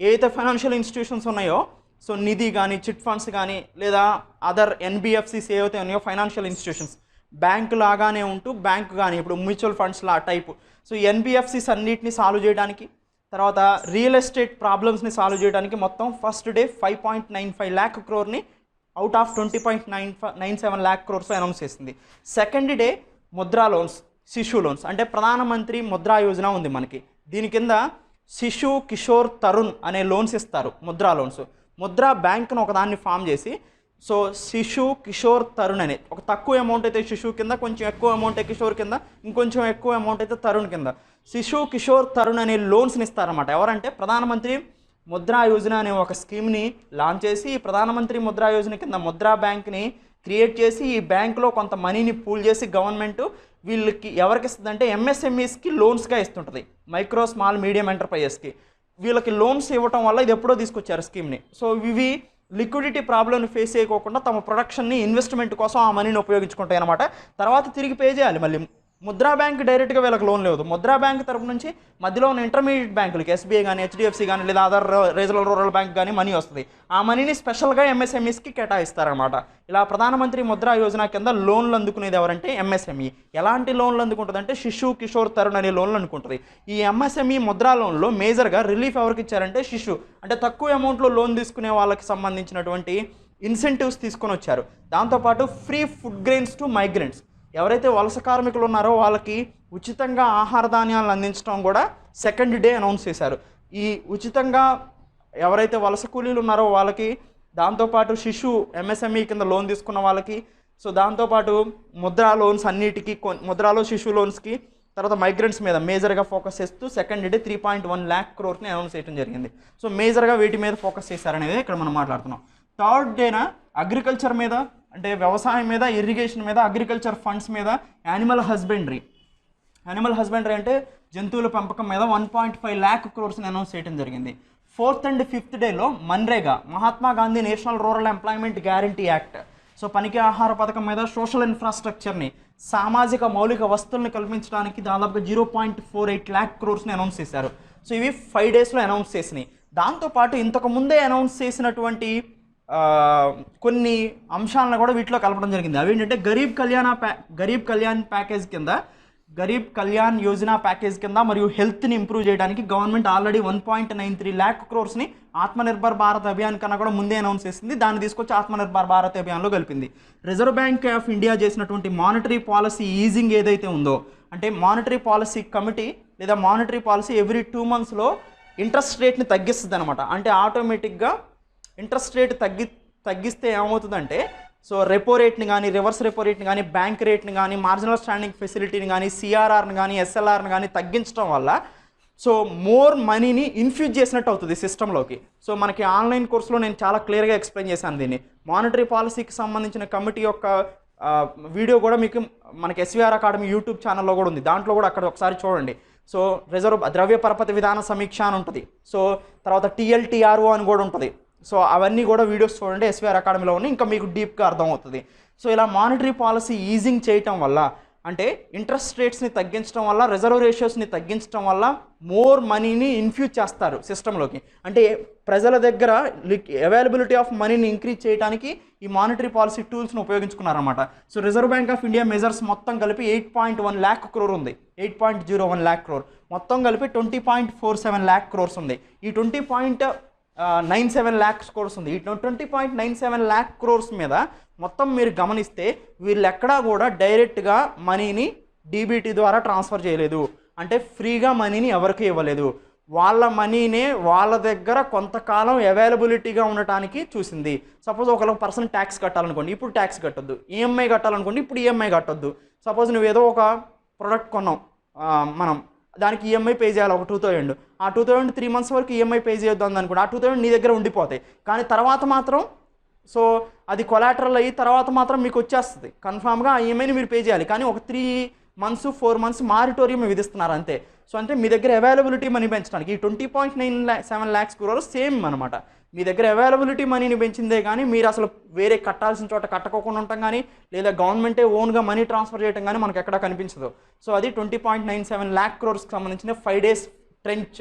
ఏదైతే ఫైనాన్షియల్ ఇన్స్టిట్యూషన్స్ ఉన్నాయో, సో నిధి కానీ, చిట్ ఫండ్స్ కానీ, లేదా అదర్ ఎన్బిఎఫ్సిస్ ఏవైతే ఉన్నాయో ఫైనాన్షియల్ ఇన్స్టిట్యూషన్స్, బ్యాంకు లాగానే ఉంటూ బ్యాంకు కానీ ఇప్పుడు మ్యూచువల్ ఫండ్స్ లా టైపు. సో ఎన్బిఎఫ్సిస్ అన్నిటిని సాల్వ్ చేయడానికి, తర్వాత రియల్ ఎస్టేట్ ప్రాబ్లమ్స్ని సాల్వ్ చేయడానికి మొత్తం first day 5.95 lakh crore out of 20.97 lakh crores announce చేసింది. సెకండ్ డే ముద్రా లోన్స్, శిశు లోన్స్, అంటే ప్రధానమంత్రి ముద్రా యోజన ఉంది మనకి. దీని కింద శిశు, కిషోర్, తరుణ్ అనే లోన్స్ ఇస్తారు, ముద్రా లోన్స్. ముద్రా బ్యాంక్ను ఒకదాన్ని ఫామ్ చేసి, సో శిశు, కిషోర్, తరుణ్ అనే ఒక తక్కువ అమౌంట్ అయితే శిశు కింద, కొంచెం ఎక్కువ అమౌంట్ అయితే కిషోర్ కింద, ఇంకొంచెం ఎక్కువ అమౌంట్ అయితే తరుణ్ కింద శిశు, కిషోర్, తరుణ్ అనే లోన్స్ని ఇస్తారన్నమాట. ఎవరంటే ప్రధానమంత్రి ముద్రా యోజన అనే ఒక స్కీమ్ని లాంచ్ చేసి, ఈ ప్రధానమంత్రి ముద్రా యోజన కింద ముద్రా బ్యాంక్ని క్రియేట్ చేసి, ఈ బ్యాంకులో కొంత మనీని పూల్ చేసి గవర్నమెంట్ వీళ్ళకి ఎవరికి ఇస్తుందంటే ఎంఎస్ఎంఈస్కి లోన్స్గా ఇస్తుంటుంది, మైక్రో స్మాల్ మీడియం ఎంటర్ప్రైజెస్కి. వీళ్ళకి లోన్స్ ఇవ్వటం వల్ల ఇది ఎప్పుడో తీసుకొచ్చారు స్కీమ్ని. సో ఇవి లిక్విడిటీ ప్రాబ్లమ్ని ఫేస్ చేయకోకుండా తమ ప్రొడక్షన్ని, ఇన్వెస్ట్మెంట్ కోసం ఆ మనీని ఉపయోగించుకుంటాయి అన్నమాట. తర్వాత తిరిగి పే చేయాలి మళ్ళీ. ముద్రా బ్యాంక్ డైరెక్ట్గా వీళ్ళకి లోన్ లేదు. ముద్రా బ్యాంక్ తరపు నుంచి మధ్యలో ఉన్న ఇంటర్మీడియట్ బ్యాంకులకి ఎస్బీఐ కానీ, హెచ్డిఎఫ్సి కానీ, లేదా అదర్ రీజనల్ రూరల్ బ్యాంక్ కానీ మనీ వస్తుంది. ఆ మనీని స్పెషల్గా ఎంఎస్ఎంఈస్కి కేటాయిస్తారనమాట. ఇలా ప్రధానమంత్రి ముద్రా యోజన కింద లోన్లు అందుకునేది ఎవరంటే ఎంఎస్ఎంఈ. ఎలాంటి లోన్లు అందుకుంటుంది అంటే శిశు, కిషోర్, తరుణ్ అనే లోన్లు అనుకుంటుంది. ఈ ఎంఎస్ఎంఈ ముద్రా లోన్లో మేజర్గా రిలీఫ్ ఎవరికి ఇచ్చారంటే శిశు, అంటే తక్కువ అమౌంట్లో లోన్ తీసుకునే వాళ్ళకి సంబంధించినటువంటి ఇన్సెంటివ్స్ తీసుకొని వచ్చారు. దాంతోపాటు free food grains to migrants, ఎవరైతే వలస కార్మికులు ఉన్నారో వాళ్ళకి ఉచితంగా ఆహార ధాన్యాలను అందించడం కూడా సెకండ్ డే అనౌన్స్ చేశారు. ఈ ఉచితంగా ఎవరైతే వలస కూలీలు ఉన్నారో వాళ్ళకి, దాంతోపాటు శిశు ఎంఎస్ఎంఈ కింద లోన్ తీసుకున్న వాళ్ళకి, సో దాంతోపాటు ముద్రా లోన్స్ అన్నిటికీ, ముద్రాలో శిశు లోన్స్కి, తర్వాత మైగ్రెంట్స్ మీద మేజర్గా ఫోకస్ చేస్తూ second day 3.1 lakh crore announce చేయడం జరిగింది. సో మేజర్గా వీటి మీద ఫోకస్ చేశారనేది ఇక్కడ మనం మాట్లాడుతున్నాం. థర్డ్ డేన అగ్రికల్చర్ మీద, అంటే వ్యవసాయం మీద, ఇరిగేషన్ మీద, అగ్రికల్చర్ ఫండ్స్ మీద, యానిమల్ హస్బెండరీ అంటే జంతువుల పెంపకం మీద 1.5 lakh crores అనౌన్స్ చేయడం జరిగింది. ఫోర్త్ అండ్ ఫిఫ్త్ డేలో MNREGA, Mahatma Gandhi national rural employment guarantee act, so పనికి ఆహార పథకం మీద సోషల్ ఇన్ఫ్రాస్ట్రక్చర్ని, సామాజిక మౌలిక వస్తువులను కల్పించడానికి దాదాపుగా 0.48 lakh crores అనౌన్స్ చేశారు. సో ఇవి 5 daysలో అనౌన్స్ చేసినాయి. దాంతోపాటు ఇంతకుముందే అనౌన్స్ చేసినటువంటి కొన్ని అంశాలను కూడా వీటిలో కలపడం జరిగింది. అవి ఏంటంటే గరీబ్ కళ్యాణ్ ప్యాకేజ్ కింద, గరీబ్ కళ్యాణ్ యోజన ప్యాకేజ్ కింద మరియు హెల్త్ని ఇంప్రూవ్ చేయడానికి government already 1.93 lakh crores Atmanirbhar Bharat Abhiyan కన్నా కూడా ముందే అనౌన్స్ చేసింది. దాన్ని తీసుకొచ్చి ఆత్మనిర్భర్ భారత్ అభియాన్లో కలిపింది. రిజర్వ్ బ్యాంక్ ఆఫ్ ఇండియా చేసినటువంటి మానిటరీ పాలసీ ఈజింగ్ ఏదైతే ఉందో, అంటే మానిటరీ పాలసీ కమిటీ లేదా మానిటరీ పాలసీ ఎవ్రీ 2 monthsలో ఇంట్రెస్ట్ రేట్ని తగ్గిస్తుంది అనమాట. అంటే ఆటోమేటిక్గా ఇంట్రెస్ట్ రేట్ తగ్గిస్తే ఏమవుతుందంటే, సో రెపో రేట్ని కానీ, రివర్స్ రెపో రేట్ని కానీ, బ్యాంక్ రేట్ని కానీ, మార్జినల్ స్టాండింగ్ ఫెసిలిటీని కానీ, సిఆర్ఆర్ని కానీ, ఎస్ఎల్ఆర్ని కానీ తగ్గించడం వల్ల సో మోర్ మనీని ఇన్ఫ్యూజ్ చేసినట్టు అవుతుంది సిస్టంలోకి. సో మనకి ఆన్లైన్ కోర్సులో నేను చాలా క్లియర్గా ఎక్స్ప్లెయిన్ చేశాను దీన్ని. మానిటరీ పాలసీకి సంబంధించిన కమిటీ యొక్క వీడియో కూడా మీకు మనకి ఎస్వీఆర్ అకాడమీ యూట్యూబ్ ఛానల్లో కూడా ఉంది. దాంట్లో కూడా అక్కడ ఒకసారి చూడండి. సో ద్రవ్య పరపతి విధాన సమీక్ష అని ఉంటుంది. సో తర్వాత టీఎల్టీఆర్ఓ అని కూడా ఉంటుంది. సో అవన్నీ కూడా వీడియోస్ చూడండి, ఎస్వీఆర్ అకాడమీలో ఉన్నాయి, ఇంకా మీకు డీప్గా అర్థమవుతుంది. సో ఇలా మానిటరీ పాలసీ ఈజింగ్ చేయటం వల్ల, అంటే ఇంట్రెస్ట్ రేట్స్ని తగ్గించడం వల్ల, రిజర్వ్ రేషియోస్ని తగ్గించడం వల్ల మోర్ మనీని ఇన్ఫ్యూజ్ చేస్తారు సిస్టంలోకి. అంటే ప్రజల దగ్గర అవైలబిలిటీ ఆఫ్ మనీని ఇంక్రీజ్ చేయడానికి ఈ మానిటరీ పాలసీ టూల్స్ని ఉపయోగించుకున్నారన్నమాట. So Reserve Bank of India measures మొత్తం కలిపి 8.1 lakh crore ఉంది, 8.01 lakh crore మొత్తం కలిపి 20.47 lakh crores ఉంది. ఈ 20.97 lakh crores ఉంది. ఈ 20.97 lakh crores మీద మొత్తం మీరు గమనిస్తే వీళ్ళు ఎక్కడా కూడా డైరెక్ట్గా మనీని డీబీటీ ద్వారా ట్రాన్స్ఫర్ చేయలేదు, అంటే ఫ్రీగా మనీని ఎవరికి ఇవ్వలేదు. వాళ్ళ మనీనే వాళ్ళ దగ్గర కొంతకాలం అవైలబిలిటీగా ఉండటానికి చూసింది. సపోజ్ ఒకళ్ళకి పర్సన్ ట్యాక్స్ కట్టాలనుకోండి, ఇప్పుడు ట్యాక్స్ కట్టొద్దు. ఈఎంఐ కట్టాలనుకోండి, ఇప్పుడు ఈఎంఐ కట్టొద్దు. సపోజ్ నువ్వు ఏదో ఒక ప్రోడక్ట్ కొన్నాం, మనం దానికి ఈఎంఐ పే చేయాలి ఒక 2000, ఆ 2000 3 months వరకు ఈఎంఐ పే చేయొద్దు అనుకోండి, ఆ 2000 నీ దగ్గర ఉండిపోతాయి. కానీ తర్వాత మాత్రం సో అది కొలాటరల్ అయ్యి తర్వాత మాత్రం మీకు వచ్చేస్తుంది, కన్ఫామ్గా ఆ ఈఎంఐని మీరు పే చేయాలి. కానీ ఒక మంత్స్ 4 మంత్స్ మారిటోరియం విధిస్తున్నారు అంతే. సో అంటే మీ దగ్గర అవైలబిలిటీ మనీ పెంచడానికి ఈ 20.97 lakhs crores సేమ్ అనమాట. మీ దగ్గర అవైలబిలిటీ మనీని పెంచిందే కానీ మీరు అసలు వేరే కట్టాల్సిన చోట కట్టకోకుండా ఉంటాం కానీ లేదా గవర్నమెంటే ఓన్గా మనీ ట్రాన్స్ఫర్ చేయడం కానీ మనకు ఎక్కడా కనిపించదు. సో అది 20.97 lakh crores సంబంధించిన 5 days trench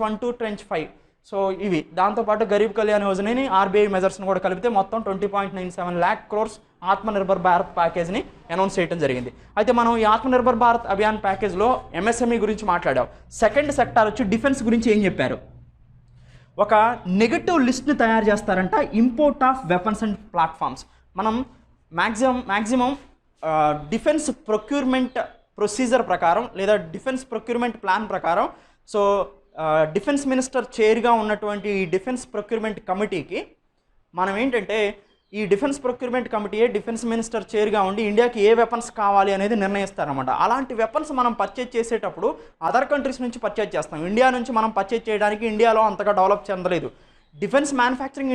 1 to trench 5. So ఇవి దాంతోపాటు గరీబ్ కళ్యాణ్ యోజనని ఆర్బీఐ మెజర్స్ని కూడా కలిపితే మొత్తం 20.97 lakh crores ఆత్మనిర్భర్ భారత్ ప్యాకేజ్ని అనౌన్స్ చేయడం జరిగింది. అయితే మనం ఈ ఆత్మనిర్భర్ భారత్ అభియాన్ ప్యాకేజ్లో ఎంఎస్ఎంఈ గురించి మాట్లాడాం. సెకండ్ సెక్టార్ వచ్చి డిఫెన్స్ గురించి ఏం చెప్పారు, ఒక నెగటివ్ లిస్ట్ని తయారు చేస్తారంట import of weapons and platforms. మనం మ్యాక్సిమం డిఫెన్స్ ప్రొక్యూర్మెంట్ ప్రొసీజర్ ప్రకారం లేదా డిఫెన్స్ ప్రొక్యూర్మెంట్ ప్లాన్ ప్రకారం సో డిఫెన్స్ మినిస్టర్ చైర్గా ఉన్నటువంటి ఈ డిఫెన్స్ ప్రొక్యూర్మెంట్ కమిటీకి మనం ఏంటంటే ఈ డిఫెన్స్ ప్రొక్యూర్మెంట్ కమిటీయే డిఫెన్స్ మినిస్టర్ చైర్గా ఉండి ఇండియాకి ఏ వెపన్స్ కావాలి అనేది నిర్ణయిస్తారన్నమాట. అలాంటి వెపన్స్ మనం పర్చేజ్ చేసేటప్పుడు అదర్ కంట్రీస్ నుంచి పర్చేజ్ చేస్తాం. ఇండియా నుంచి మనం పర్చేజ్ చేయడానికి ఇండియాలో అంతగా డెవలప్ చెందలేదు. డిఫెన్స్ మ్యానుఫ్యాక్చరింగ్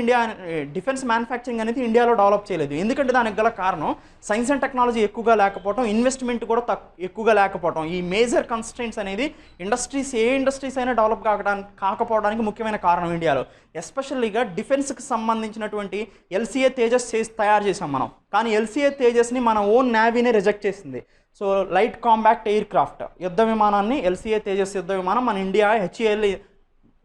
అనేది ఇండియాలో డెవలప్ చేయలేదు. ఎందుకంటే దానికి గల కారణం సైన్స్ అండ్ టెక్నాలజీ ఎక్కువగా లేకపోవడం, ఇన్వెస్ట్మెంట్ కూడా ఎక్కువగా లేకపోవడం. ఈ మేజర్ కన్స్ట్రెంట్స్ అనేది ఏ ఇండస్ట్రీస్ అయినా డెవలప్ కాకపోవడానికి ముఖ్యమైన కారణం ఇండియాలో. ఎస్పెషల్లీగా డిఫెన్స్కి సంబంధించినటువంటి ఎల్సీఏ తేజస్ తయారు చేసాం మనం, కానీ ఎల్సీఏ తేజస్ని మన ఓన్ నేవీనే రిజెక్ట్ చేసింది. So light combat air craft యుద్ధ విమానాన్ని ఎల్సీఏ తేజస్ యుద్ధ విమానం మన ఇండియా హెచ్ఏఎల్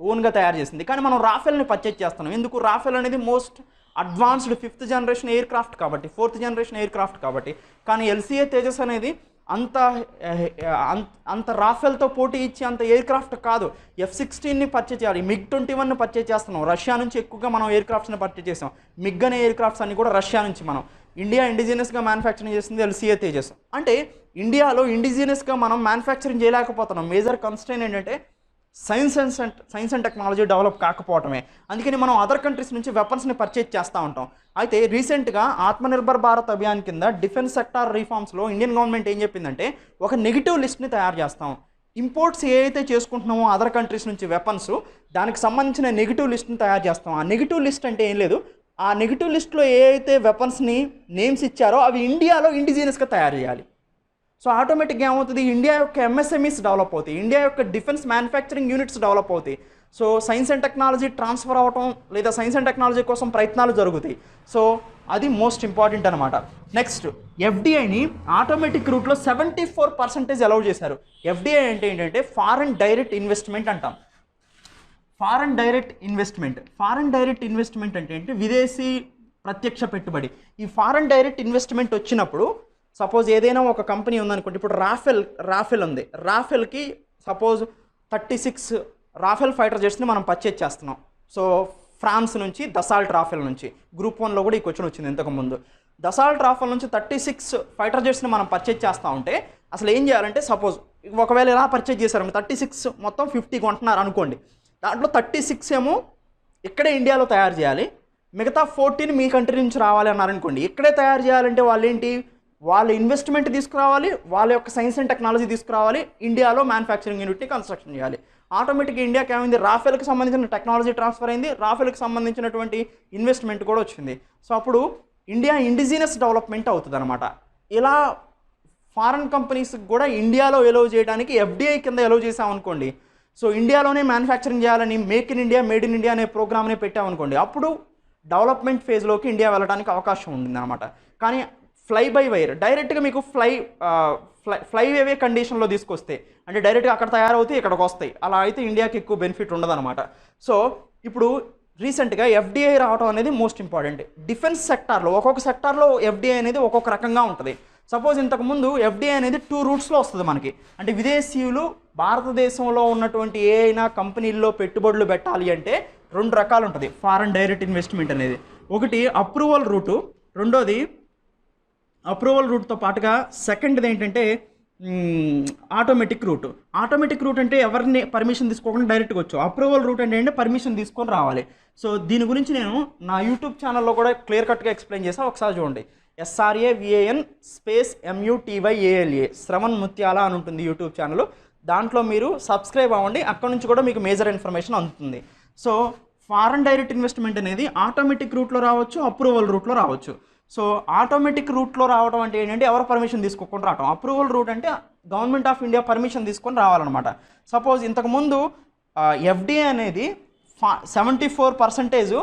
ఓన్గా తయారు చేసింది. కానీ మనం రాఫెల్ని పర్చేజ్ చేస్తున్నాం. ఎందుకు? రాఫెల్ అనేది most advanced 5th generation air craft కాబట్టి, 4th generation ఎయిర్ క్రాఫ్ట్ కాబట్టి. కానీ ఎల్సీఏ తేజస్ అనేది అంత రాఫెల్తో పోటీ ఇచ్చి అంత ఎయిర్ క్రాఫ్ట్ కాదు. F-16ని పర్చేజ్ చేయాలి, MiG-21ని పర్చేజ్ చేస్తున్నాం. రష్యా నుంచి ఎక్కువగా మనం ఎయిర్ క్రాఫ్ట్స్ని పర్చేజ్ చేసాం. మిగ్ అనే ఎయిర్ క్రాఫ్ట్స్ అన్ని కూడా రష్యా నుంచి మనం ఇండియా ఇండిజినస్గా మ్యానుఫ్యాక్చరింగ్ చేసింది ఎల్సీఏ తేజస్. అంటే ఇండియాలో ఇండిజినస్గా మనం మ్యానుఫ్యాక్చరింగ్ చేయలేకపోతున్నాం. మేజర్ కన్స్ట్రెయిన్ ఏంటంటే సైన్స్ అండ్ టెక్నాలజీ డెవలప్ కాకపోవటమే. అందుకని మనం అదర్ కంట్రీస్ నుంచి వెపన్స్ని పర్చేజ్ చేస్తూ ఉంటాం. అయితే రీసెంట్గా ఆత్మనిర్భర్ భారత్ అభియాన్ కింద డిఫెన్స్ సెక్టార్ రిఫార్మ్స్లో ఇండియన్ గవర్నమెంట్ ఏం చెప్పిందంటే ఒక నెగిటివ్ లిస్ట్ని తయారు చేస్తాం. ఇంపోర్ట్స్ ఏ అయితే చేసుకుంటున్నామో అదర్ కంట్రీస్ నుంచి వెపన్స్, దానికి సంబంధించిన నెగిటివ్ లిస్ట్ని తయారు చేస్తాం. ఆ నెగిటివ్ లిస్ట్ అంటే ఏం లేదు, ఆ నెగిటివ్ లిస్ట్లో ఏ అయితే వెపన్స్ని నేమ్స్ ఇచ్చారో అవి ఇండియాలో ఇండిజినస్గా తయారు చేయాలి. సో ఆటోమేటిక్గా ఏమవుతుంది, ఇండియా యొక్క ఎంఎస్ఎంఈస్ డెవలప్ అవుతాయి, ఇండియా యొక్క డిఫెన్స్ మ్యానుఫ్యాక్చరింగ్ యూనిట్స్ డెవలప్ అవుతాయి. So science and technology transfer అవ్వటం లేదా సైన్స్ అండ్ టెక్నాలజీ కోసం ప్రయత్నాలు జరుగుతాయి. సో అది మోస్ట్ ఇంపార్టెంట్ అనమాట. నెక్స్ట్ ఎఫ్డిఐని ఆటోమేటిక్ రూట్లో 74% అలౌ చేశారు. ఎఫ్డిఐ అంటే ఏంటంటే ఫారెన్ డైరెక్ట్ ఇన్వెస్ట్మెంట్ అంటాం. ఫారెన్ డైరెక్ట్ ఇన్వెస్ట్మెంట్ అంటే ఏంటి? విదేశీ ప్రత్యక్ష పెట్టుబడి. ఈ ఫారెన్ డైరెక్ట్ ఇన్వెస్ట్మెంట్ వచ్చినప్పుడు సపోజ్ ఏదైనా ఒక కంపెనీ ఉందనుకోండి, ఇప్పుడు రాఫెల్ ఉంది, రాఫెల్కి సపోజ్ 36 రాఫెల్ ఫైటర్ జెట్స్ని మనం పర్చేజ్ చేస్తున్నాం. సో ఫ్రాన్స్ నుంచి దసాల్ట్ రాఫెల్ నుంచి గ్రూప్ 1లో కూడా ఈ క్వశ్చన్ వచ్చింది ఇంతకుముందు. దసాల్ట్ రాఫెల్ నుంచి 36 ఫైటర్ జెట్స్ని మనం పర్చేజ్ చేస్తూ ఉంటే అసలు ఏం చేయాలంటే సపోజ్ ఒకవేళ ఎలా పర్చేజ్ చేశారు, 36 మొత్తం 50 కొంటున్నారు అనుకోండి, దాంట్లో 36 ఏమో ఇక్కడే ఇండియాలో తయారు చేయాలి, మిగతా 14 మీ కంట్రీ నుంచి రావాలి అన్నారనుకోండి. ఇక్కడే తయారు చేయాలంటే వాళ్ళు ఏంటి, వాళ్ళ ఇన్వెస్ట్మెంట్ తీసుకురావాలి, వాళ్ళ యొక్క సైన్స్ అండ్ టెక్నాలజీ తీసుకురావాలి, ఇండియాలో మ్యానుఫ్యాక్చరింగ్ యూనిట్ని కన్స్ట్రక్షన్ చేయాలి. ఆటోమేటిక్గా ఇండియాకి ఏమైంది, రాఫెల్కి సంబంధించిన టెక్నాలజీ ట్రాన్స్ఫర్ అయింది, రాఫెల్కి సంబంధించినటువంటి ఇన్వెస్ట్మెంట్ కూడా వచ్చింది. సో అప్పుడు ఇండియా ఇండిజినస్ డెవలప్మెంట్ అవుతుంది అనమాట. ఇలా ఫారెన్ కంపెనీస్కి కూడా ఇండియాలో ఎలో చేయడానికి ఎఫ్డిఐ కింద ఎలో చేసామనుకోండి, సో ఇండియాలోనే మ్యానుఫ్యాక్చరింగ్ చేయాలని మేడ్ ఇన్ ఇండియా అనే ప్రోగ్రామ్ని పెట్టామనుకోండి, అప్పుడు డెవలప్మెంట్ ఫేజ్లోకి ఇండియా వెళ్ళడానికి అవకాశం ఉంటుంది అనమాట. కానీ ఫ్లై బై వైర్ డైరెక్ట్గా మీకు ఫ్లైవే కండిషన్లో తీసుకొస్తే అంటే డైరెక్ట్గా అక్కడ తయారవుతాయి ఇక్కడికి వస్తాయి, అలా అయితే ఇండియాకి ఎక్కువ బెనిఫిట్ ఉండదన్నమాట. సో ఇప్పుడు రీసెంట్గా ఎఫ్డిఐ రావడం అనేది మోస్ట్ ఇంపార్టెంట్. డిఫెన్స్ సెక్టార్లో ఒక్కొక్క సెక్టార్లో ఎఫ్డిఐ అనేది ఒక్కొక్క రకంగా ఉంటుంది. సపోజ్ ఇంతకుముందు ఎఫ్డిఐ అనేది 2 రూట్స్లో వస్తుంది మనకి. అంటే విదేశీయులు భారతదేశంలో ఉన్నటువంటి ఏ అయినా కంపెనీల్లో పెట్టుబడులు పెట్టాలి అంటే 2 రకాలు ఉంటుంది ఫారెన్ డైరెక్ట్ ఇన్వెస్ట్మెంట్ అనేది. ఒకటి అప్రూవల్ రూటు, రెండోది అప్రూవల్ రూట్తో పాటుగా సెకండ్ది ఏంటంటే ఆటోమేటిక్ రూట్ అంటే ఎవరిని పర్మిషన్ తీసుకోకుండా డైరెక్ట్గా వచ్చు. అప్రూవల్ రూట్ అంటే ఏంటంటే పర్మిషన్ తీసుకొని రావాలి. సో దీని గురించి నేను నా యూట్యూబ్ ఛానల్లో కూడా క్లియర్ కట్గా ఎక్స్ప్లెయిన్ చేశాను, ఒకసారి చూడండి. SRAVAN_MUTYALA శ్రవణ్ ముత్యాల అని ఉంటుంది యూట్యూబ్ ఛానల్, దాంట్లో మీరు సబ్స్క్రైబ్ అవ్వండి, అక్కడ నుంచి కూడా మీకు మేజర్ ఇన్ఫర్మేషన్ అందుతుంది. సో ఫారెన్ డైరెక్ట్ ఇన్వెస్ట్మెంట్ అనేది ఆటోమేటిక్ రూట్లో రావచ్చు, అప్రూవల్ రూట్లో రావచ్చు. సో ఆటోమేటిక్ రూట్లో రావడం అంటే ఏంటంటే ఎవరు పర్మిషన్ తీసుకోకుండా రావడం. అప్రూవల్ రూట్ అంటే గవర్నమెంట్ ఆఫ్ ఇండియా పర్మిషన్ తీసుకొని రావాలన్నమాట. సపోజ్ ఇంతకుముందు ఎఫ్డిఏ అనేది 74%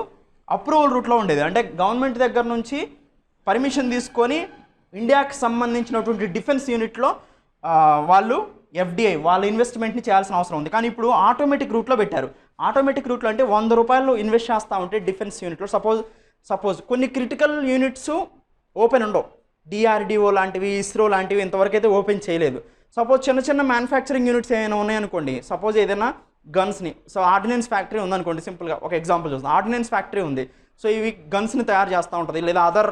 అప్రూవల్ రూట్లో ఉండేది. అంటే గవర్నమెంట్ దగ్గర నుంచి పర్మిషన్ తీసుకొని ఇండియాకి సంబంధించినటువంటి డిఫెన్స్ యూనిట్లో వాళ్ళు ఎఫ్డిఐ వాళ్ళ ఇన్వెస్ట్మెంట్ని చేయాల్సిన అవసరం ఉంది. కానీ ఇప్పుడు ఆటోమేటిక్ రూట్లో పెట్టారు. ఆటోమేటిక్ రూట్లో అంటే 100 రూపాయలు ఇన్వెస్ట్ చేస్తూ ఉంటే డిఫెన్స్ యూనిట్లో సపోజ్ కొన్ని క్రిటికల్ యూనిట్స్ ఓపెన్ ఉండవు. డిఆర్డిఓ లాంటివి, ఇస్రో లాంటివి ఇంతవరకు అయితే ఓపెన్ చేయలేదు. సపోజ్ చిన్న మ్యానుఫ్యాక్చరింగ్ యూనిట్స్ ఏమైనా ఉన్నాయనుకోండి, సపోజ్ ఏదైనా గన్స్ని, సో ఆర్డినెన్స్ ఫ్యాక్టరీ ఉందనుకోండి, సింపుల్గా ఒక ఎగ్జాంపుల్ చూస్తాం. ఆర్డినెన్స్ ఫ్యాక్టరీ ఉంది, సో ఇవి గన్స్ని తయారు చేస్తూ ఉంటుంది, లేదా అదర్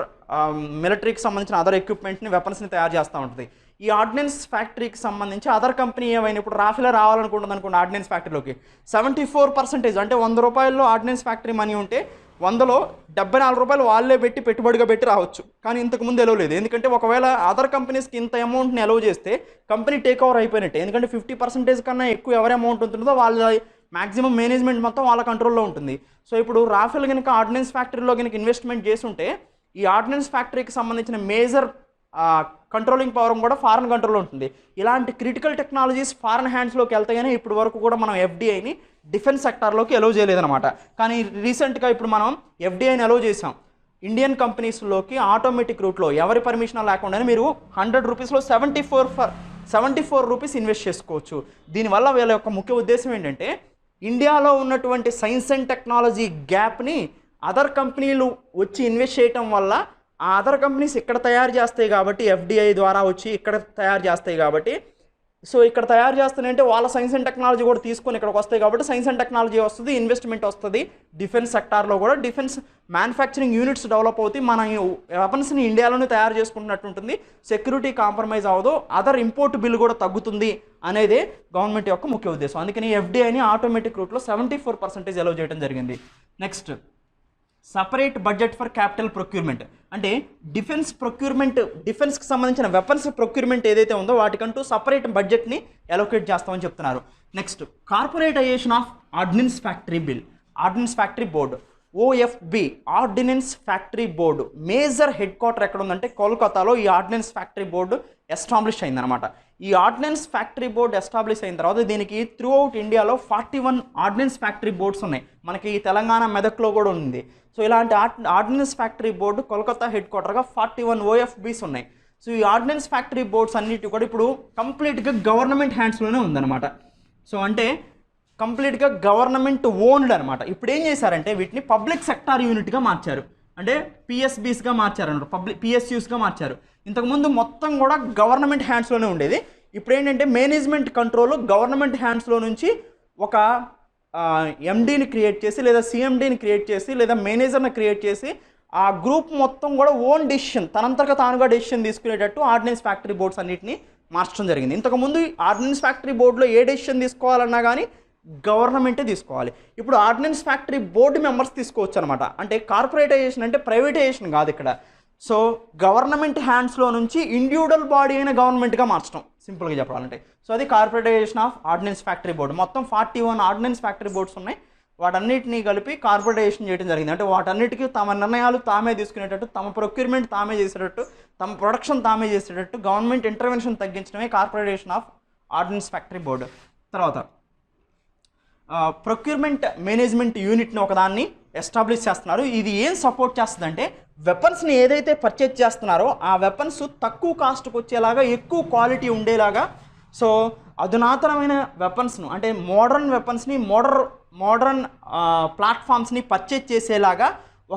మిలిటరీకి సంబంధించిన అదర్ ఎక్విప్మెంట్ని, వెపన్స్ని తయారు చేస్తూ ఉంటుంది. ఈ ఆర్డినెన్స్ ఫ్యాక్టరీకి సంబంధించి అదర్ కంపెనీ ఏమైనా ఇప్పుడు రాఫెల్ రావాలనుకుంటుంది అనుకోండి ఆర్డినెన్స్ ఫ్యాక్టరీలోకి, 74% అంటే 100 రూపాయల్లో ఆర్డినెన్స్ ఫ్యాక్టరీ మనీ ఉంటే 100లో 74 రూపాయలు వాళ్ళే పెట్టి పెట్టుబడిగా పెట్టి రావచ్చు. కానీ ఇంతకుముందు ఎలవ్ లేదు. ఎందుకంటే ఒకవేళ అదర్ కంపెనీస్కి ఇంత అమౌంట్ని ఎలవ్ చేస్తే కంపెనీ టేక్ ఓవర్ అయిపోయినట్టే. ఎందుకంటే 50% కన్నా ఎక్కువ ఎవరి అమౌంట్ ఉంటుందో వాళ్ళ మ్యాక్సిమం మేనేజ్మెంట్ మొత్తం వాళ్ళ కంట్రోల్లో ఉంటుంది. సో ఇప్పుడు రాఫెల్ కనుక ఆర్డినెన్స్ ఫ్యాక్టరీలో కనుక ఇన్వెస్ట్మెంట్ చేసి ఉంటే ఈ ఆర్డినెన్స్ ఫ్యాక్టరీకి సంబంధించిన మేజర్ కంట్రోలింగ్ పవర్ కూడా ఫారెన్ కంట్రోల్లో ఉంటుంది. ఇలాంటి క్రిటికల్ టెక్నాలజీస్ ఫారెన్ హ్యాండ్స్లోకి వెళ్తాయని ఇప్పుడు వరకు కూడా మనం ఎఫ్డిఐని డిఫెన్స్ సెక్టార్లోకి ఎలవ్ చేయలేదన్నమాట. కానీ రీసెంట్గా ఇప్పుడు మనం ఎఫ్డిఐని ఎలవ్ చేసాం. ఇండియన్ కంపెనీస్లోకి ఆటోమేటిక్ రూట్లో ఎవరి పర్మిషన్ లేకుండానే మీరు 100 రూపీస్లో 74 రూపీస్ ఇన్వెస్ట్ చేసుకోవచ్చు. దీనివల్ల వీళ్ళ యొక్క ముఖ్య ఉద్దేశం ఏంటంటే ఇండియాలో ఉన్నటువంటి సైన్స్ అండ్ టెక్నాలజీ గ్యాప్ని అదర్ కంపెనీలు వచ్చి ఇన్వెస్ట్ చేయటం వల్ల ఆ అదర్ కంపెనీస్ ఇక్కడ తయారు చేస్తాయి కాబట్టి, ఎఫ్డిఐ ద్వారా వచ్చి ఇక్కడ తయారు చేస్తాయి కాబట్టి, సో ఇక్కడ తయారు చేస్తానంటే వాళ్ళ సైన్స్ అండ్ టెక్నాలజీ కూడా తీసుకొని ఇక్కడికి వస్తాయి కాబట్టి సైన్స్ అండ్ టెక్నాలజీ వస్తుంది, ఇన్వెస్ట్మెంట్ వస్తుంది. డిఫెన్స్ సెక్టార్లో కూడా డిఫెన్స్ మ్యానుఫ్యాక్చరింగ్ యూనిట్స్ డెవలప్ అవుతాయి. మన వెపన్స్ని ఇండియాలోనే తయారు చేసుకుంటున్నట్టు ఉంటుంది, సెక్యూరిటీ కాంప్రమైజ్ అవ్వదు, అదర్ ఇంపోర్ట్ బిల్ కూడా తగ్గుతుంది అనేదే గవర్నమెంట్ యొక్క ముఖ్య ఉద్దేశం. అందుకని ఎఫ్డిఐని ఆటోమేటిక్ రూట్లో 74% ఎలవ్ చేయడం జరిగింది. Next, separate budget for capital procurement. అంటే డిఫెన్స్కి సంబంధించిన వెపన్స్ ప్రొక్యూర్మెంట్ ఏదైతే ఉందో వాటికంటూ సపరేట్ బడ్జెట్ని అలొకేట్ చేస్తామని చెప్తున్నారు. Next, corporatisation of ordnance factory board, OFB, ordnance factory board major head quarter ఎక్కడ ఉందంటే కోల్కతాలో ఈ ఆర్డినెన్స్ ఫ్యాక్టరీ బోర్డు ఎస్టాబ్లిష్ అయిందనమాట. ఈ ఆర్డినెన్స్ ఫ్యాక్టరీ బోర్డు ఎస్టాబ్లిష్ అయిన తర్వాత దీనికి త్రూ అవుట్ ఇండియాలో 41 ఆర్డినెన్స్ ఫ్యాక్టరీ బోర్డ్స్ ఉన్నాయి. మనకి తెలంగాణ మెదక్లో కూడా ఉంది. సో ఇలాంటి ordnance factory board Kolkata head క్వార్టర్గా 41 ఓఎఫ్బీస్ ఉన్నాయి. సో ఈ ఆర్డినెన్స్ ఫ్యాక్టరీ బోర్డ్స్ అన్నిటి కూడా ఇప్పుడు కంప్లీట్గా గవర్నమెంట్ హ్యాండ్స్లోనే ఉందన్నమాట. సో అంటే కంప్లీట్గా గవర్నమెంట్ ఓన్డ్ అనమాట. ఇప్పుడు ఏం చేశారంటే వీటిని పబ్లిక్ సెక్టార్ యూనిట్గా మార్చారు, అంటే పిఎస్బీస్గా మార్చారు అన్నమాట, పిఎస్యూస్గా మార్చారు. ఇంతకుముందు మొత్తం కూడా గవర్నమెంట్ హ్యాండ్స్లోనే ఉండేది. ఇప్పుడు ఏంటంటే మేనేజ్మెంట్ కంట్రోల్ గవర్నమెంట్ హ్యాండ్స్లో నుంచి ఒక ఎండీని క్రియేట్ చేసి, లేదా సిఎండీని క్రియేట్ చేసి, లేదా మేనేజర్ని క్రియేట్ చేసి ఆ గ్రూప్ మొత్తం కూడా ఓన్ డెసిషన్, తనంతగా తానుగా డెసిషన్ తీసుకునేటట్టు ఆర్డినెన్స్ ఫ్యాక్టరీ బోర్డ్స్ అన్నింటినీ మార్చడం జరిగింది. ఇంతకుముందు ఆర్డినెన్స్ ఫ్యాక్టరీ బోర్డులో ఏ డెసిషన్ తీసుకోవాలన్నా కానీ గవర్నమెంటే తీసుకోవాలి. ఇప్పుడు ఆర్డినెన్స్ ఫ్యాక్టరీ బోర్డు మెంబర్స్ తీసుకోవచ్చు అనమాట. అంటే కార్పొరేటైజేషన్ అంటే ప్రైవేటైజేషన్ కాదు ఇక్కడ. సో గవర్నమెంట్ హ్యాండ్స్లో నుంచి ఇండివిజువల్ బాడీ అయిన గవర్నమెంట్గా మార్చడం, సింపుల్గా చెప్పాలంటే. సో అది corporatisation of ordnance factory board. మొత్తం 41 ఆర్డినెన్స్ ఫ్యాక్టరీ బోర్డ్స్ ఉన్నాయి. వాటన్నిటినీ కలిపి కార్పొరేటైజేషన్ చేయడం జరిగింది. అంటే వాటన్నిటికీ తమ నిర్ణయాలు తామే తీసుకునేటట్టు, తమ ప్రొక్యూర్మెంట్ తామే చేసేటట్టు, తమ ప్రొడక్షన్ తామే చేసేటట్టు గవర్నమెంట్ ఇంటర్వెన్షన్ తగ్గించడమే corporatisation of ordnance factory board. తర్వాత ప్రొక్యూర్మెంట్ మేనేజ్మెంట్ యూనిట్ని ఒకదాన్ని ఎస్టాబ్లిష్ చేస్తున్నారు. ఇది ఏం సపోర్ట్ చేస్తుందంటే వెపన్స్ని ఏదైతే పర్చేజ్ చేస్తున్నారో ఆ వెపన్స్ తక్కువ కాస్ట్కి వచ్చేలాగా, ఎక్కువ క్వాలిటీ ఉండేలాగా, సో అధునాతనమైన వెపన్స్ను అంటే మోడర్న్ వెపన్స్ని మోడర్న్ ప్లాట్ఫామ్స్ని పర్చేజ్ చేసేలాగా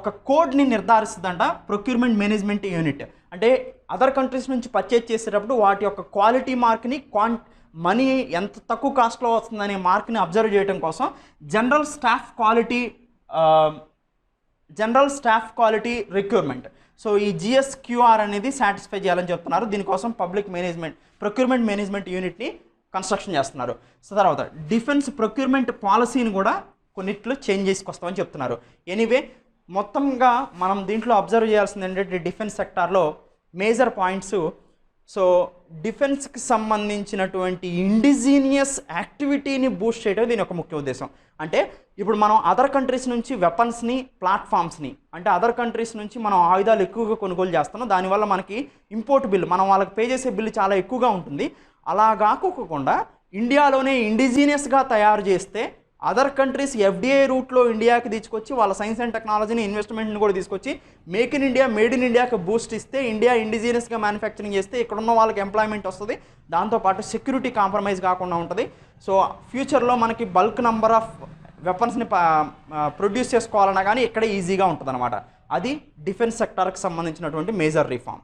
ఒక కోడ్ని నిర్ధారిస్తుందంట ప్రొక్యూర్మెంట్ మేనేజ్మెంట్ యూనిట్. అంటే అదర్ కంట్రీస్ నుంచి పర్చేజ్ చేసేటప్పుడు వాటి యొక్క క్వాలిటీ మార్క్ని, మనీ ఎంత తక్కువ కాస్ట్లో వస్తుందనే మార్క్ని అబ్జర్వ్ చేయడం కోసం general staff quality recruitment, so ఈ జిఎస్క్యూఆర్ అనేది సాటిస్ఫై చేయాలని చెప్తున్నారు. దీనికోసం ప్రొక్యూర్మెంట్ మేనేజ్మెంట్ యూనిట్ని కన్స్ట్రక్షన్ చేస్తున్నారు. సో తర్వాత డిఫెన్స్ ప్రొక్యూర్మెంట్ పాలసీని కూడా కొన్నిట్లో చేంజ్ చేసుకొస్తామని చెప్తున్నారు. ఎనీవే మొత్తంగా మనం దీంట్లో అబ్జర్వ్ చేయాల్సింది ఏంటంటే డిఫెన్స్ సెక్టార్లో మేజర్ పాయింట్స్ సో డిఫెన్స్కి సంబంధించినటువంటి ఇండిజీనియస్ యాక్టివిటీని బూస్ట్ చేయడం దీని ఒక ముఖ్య ఉద్దేశం. అంటే ఇప్పుడు మనం అదర్ కంట్రీస్ నుంచి వెపన్స్ని, ప్లాట్ఫామ్స్ని, అంటే అదర్ కంట్రీస్ నుంచి మనం ఆయుధాలు ఎక్కువగా కొనుగోలు చేస్తున్నాం. దానివల్ల మనకి ఇంపోర్ట్ బిల్, మనం వాళ్ళకి పే చేసే బిల్లు చాలా ఎక్కువగా ఉంటుంది. అలా కాకోకుండా ఇండియాలోనే ఇండిజీనియస్గా తయారు చేస్తే అదర్ కంట్రీస్ ఎఫ్డిఐ రూట్లో ఇండియాకి తీసుకొచ్చి వాళ్ళ సైన్స్ అండ్ టెక్నాలజీని, ఇన్వెస్ట్మెంట్ని కూడా తీసుకొచ్చి make in India, made in ఇండియాకి బూస్ట్ ఇస్తే, ఇండియా ఇండిజీనియస్గా మ్యానుఫ్యాక్చరింగ్ చేస్తే ఇక్కడున్న వాళ్ళకి ఎంప్లాయ్మెంట్ వస్తుంది. దాంతోపాటు సెక్యూరిటీ కాంప్రమైజ్ కాకుండా ఉంటుంది. సో ఫ్యూచర్లో మనకి బల్క్ నెంబర్ ఆఫ్ వెపన్స్ని ప్రొడ్యూస్ చేసుకోవాలన్నా కానీ ఇక్కడే ఈజీగా ఉంటుంది అనమాట. అది డిఫెన్స్ సెక్టార్కి సంబంధించినటువంటి మేజర్ రిఫార్మ్.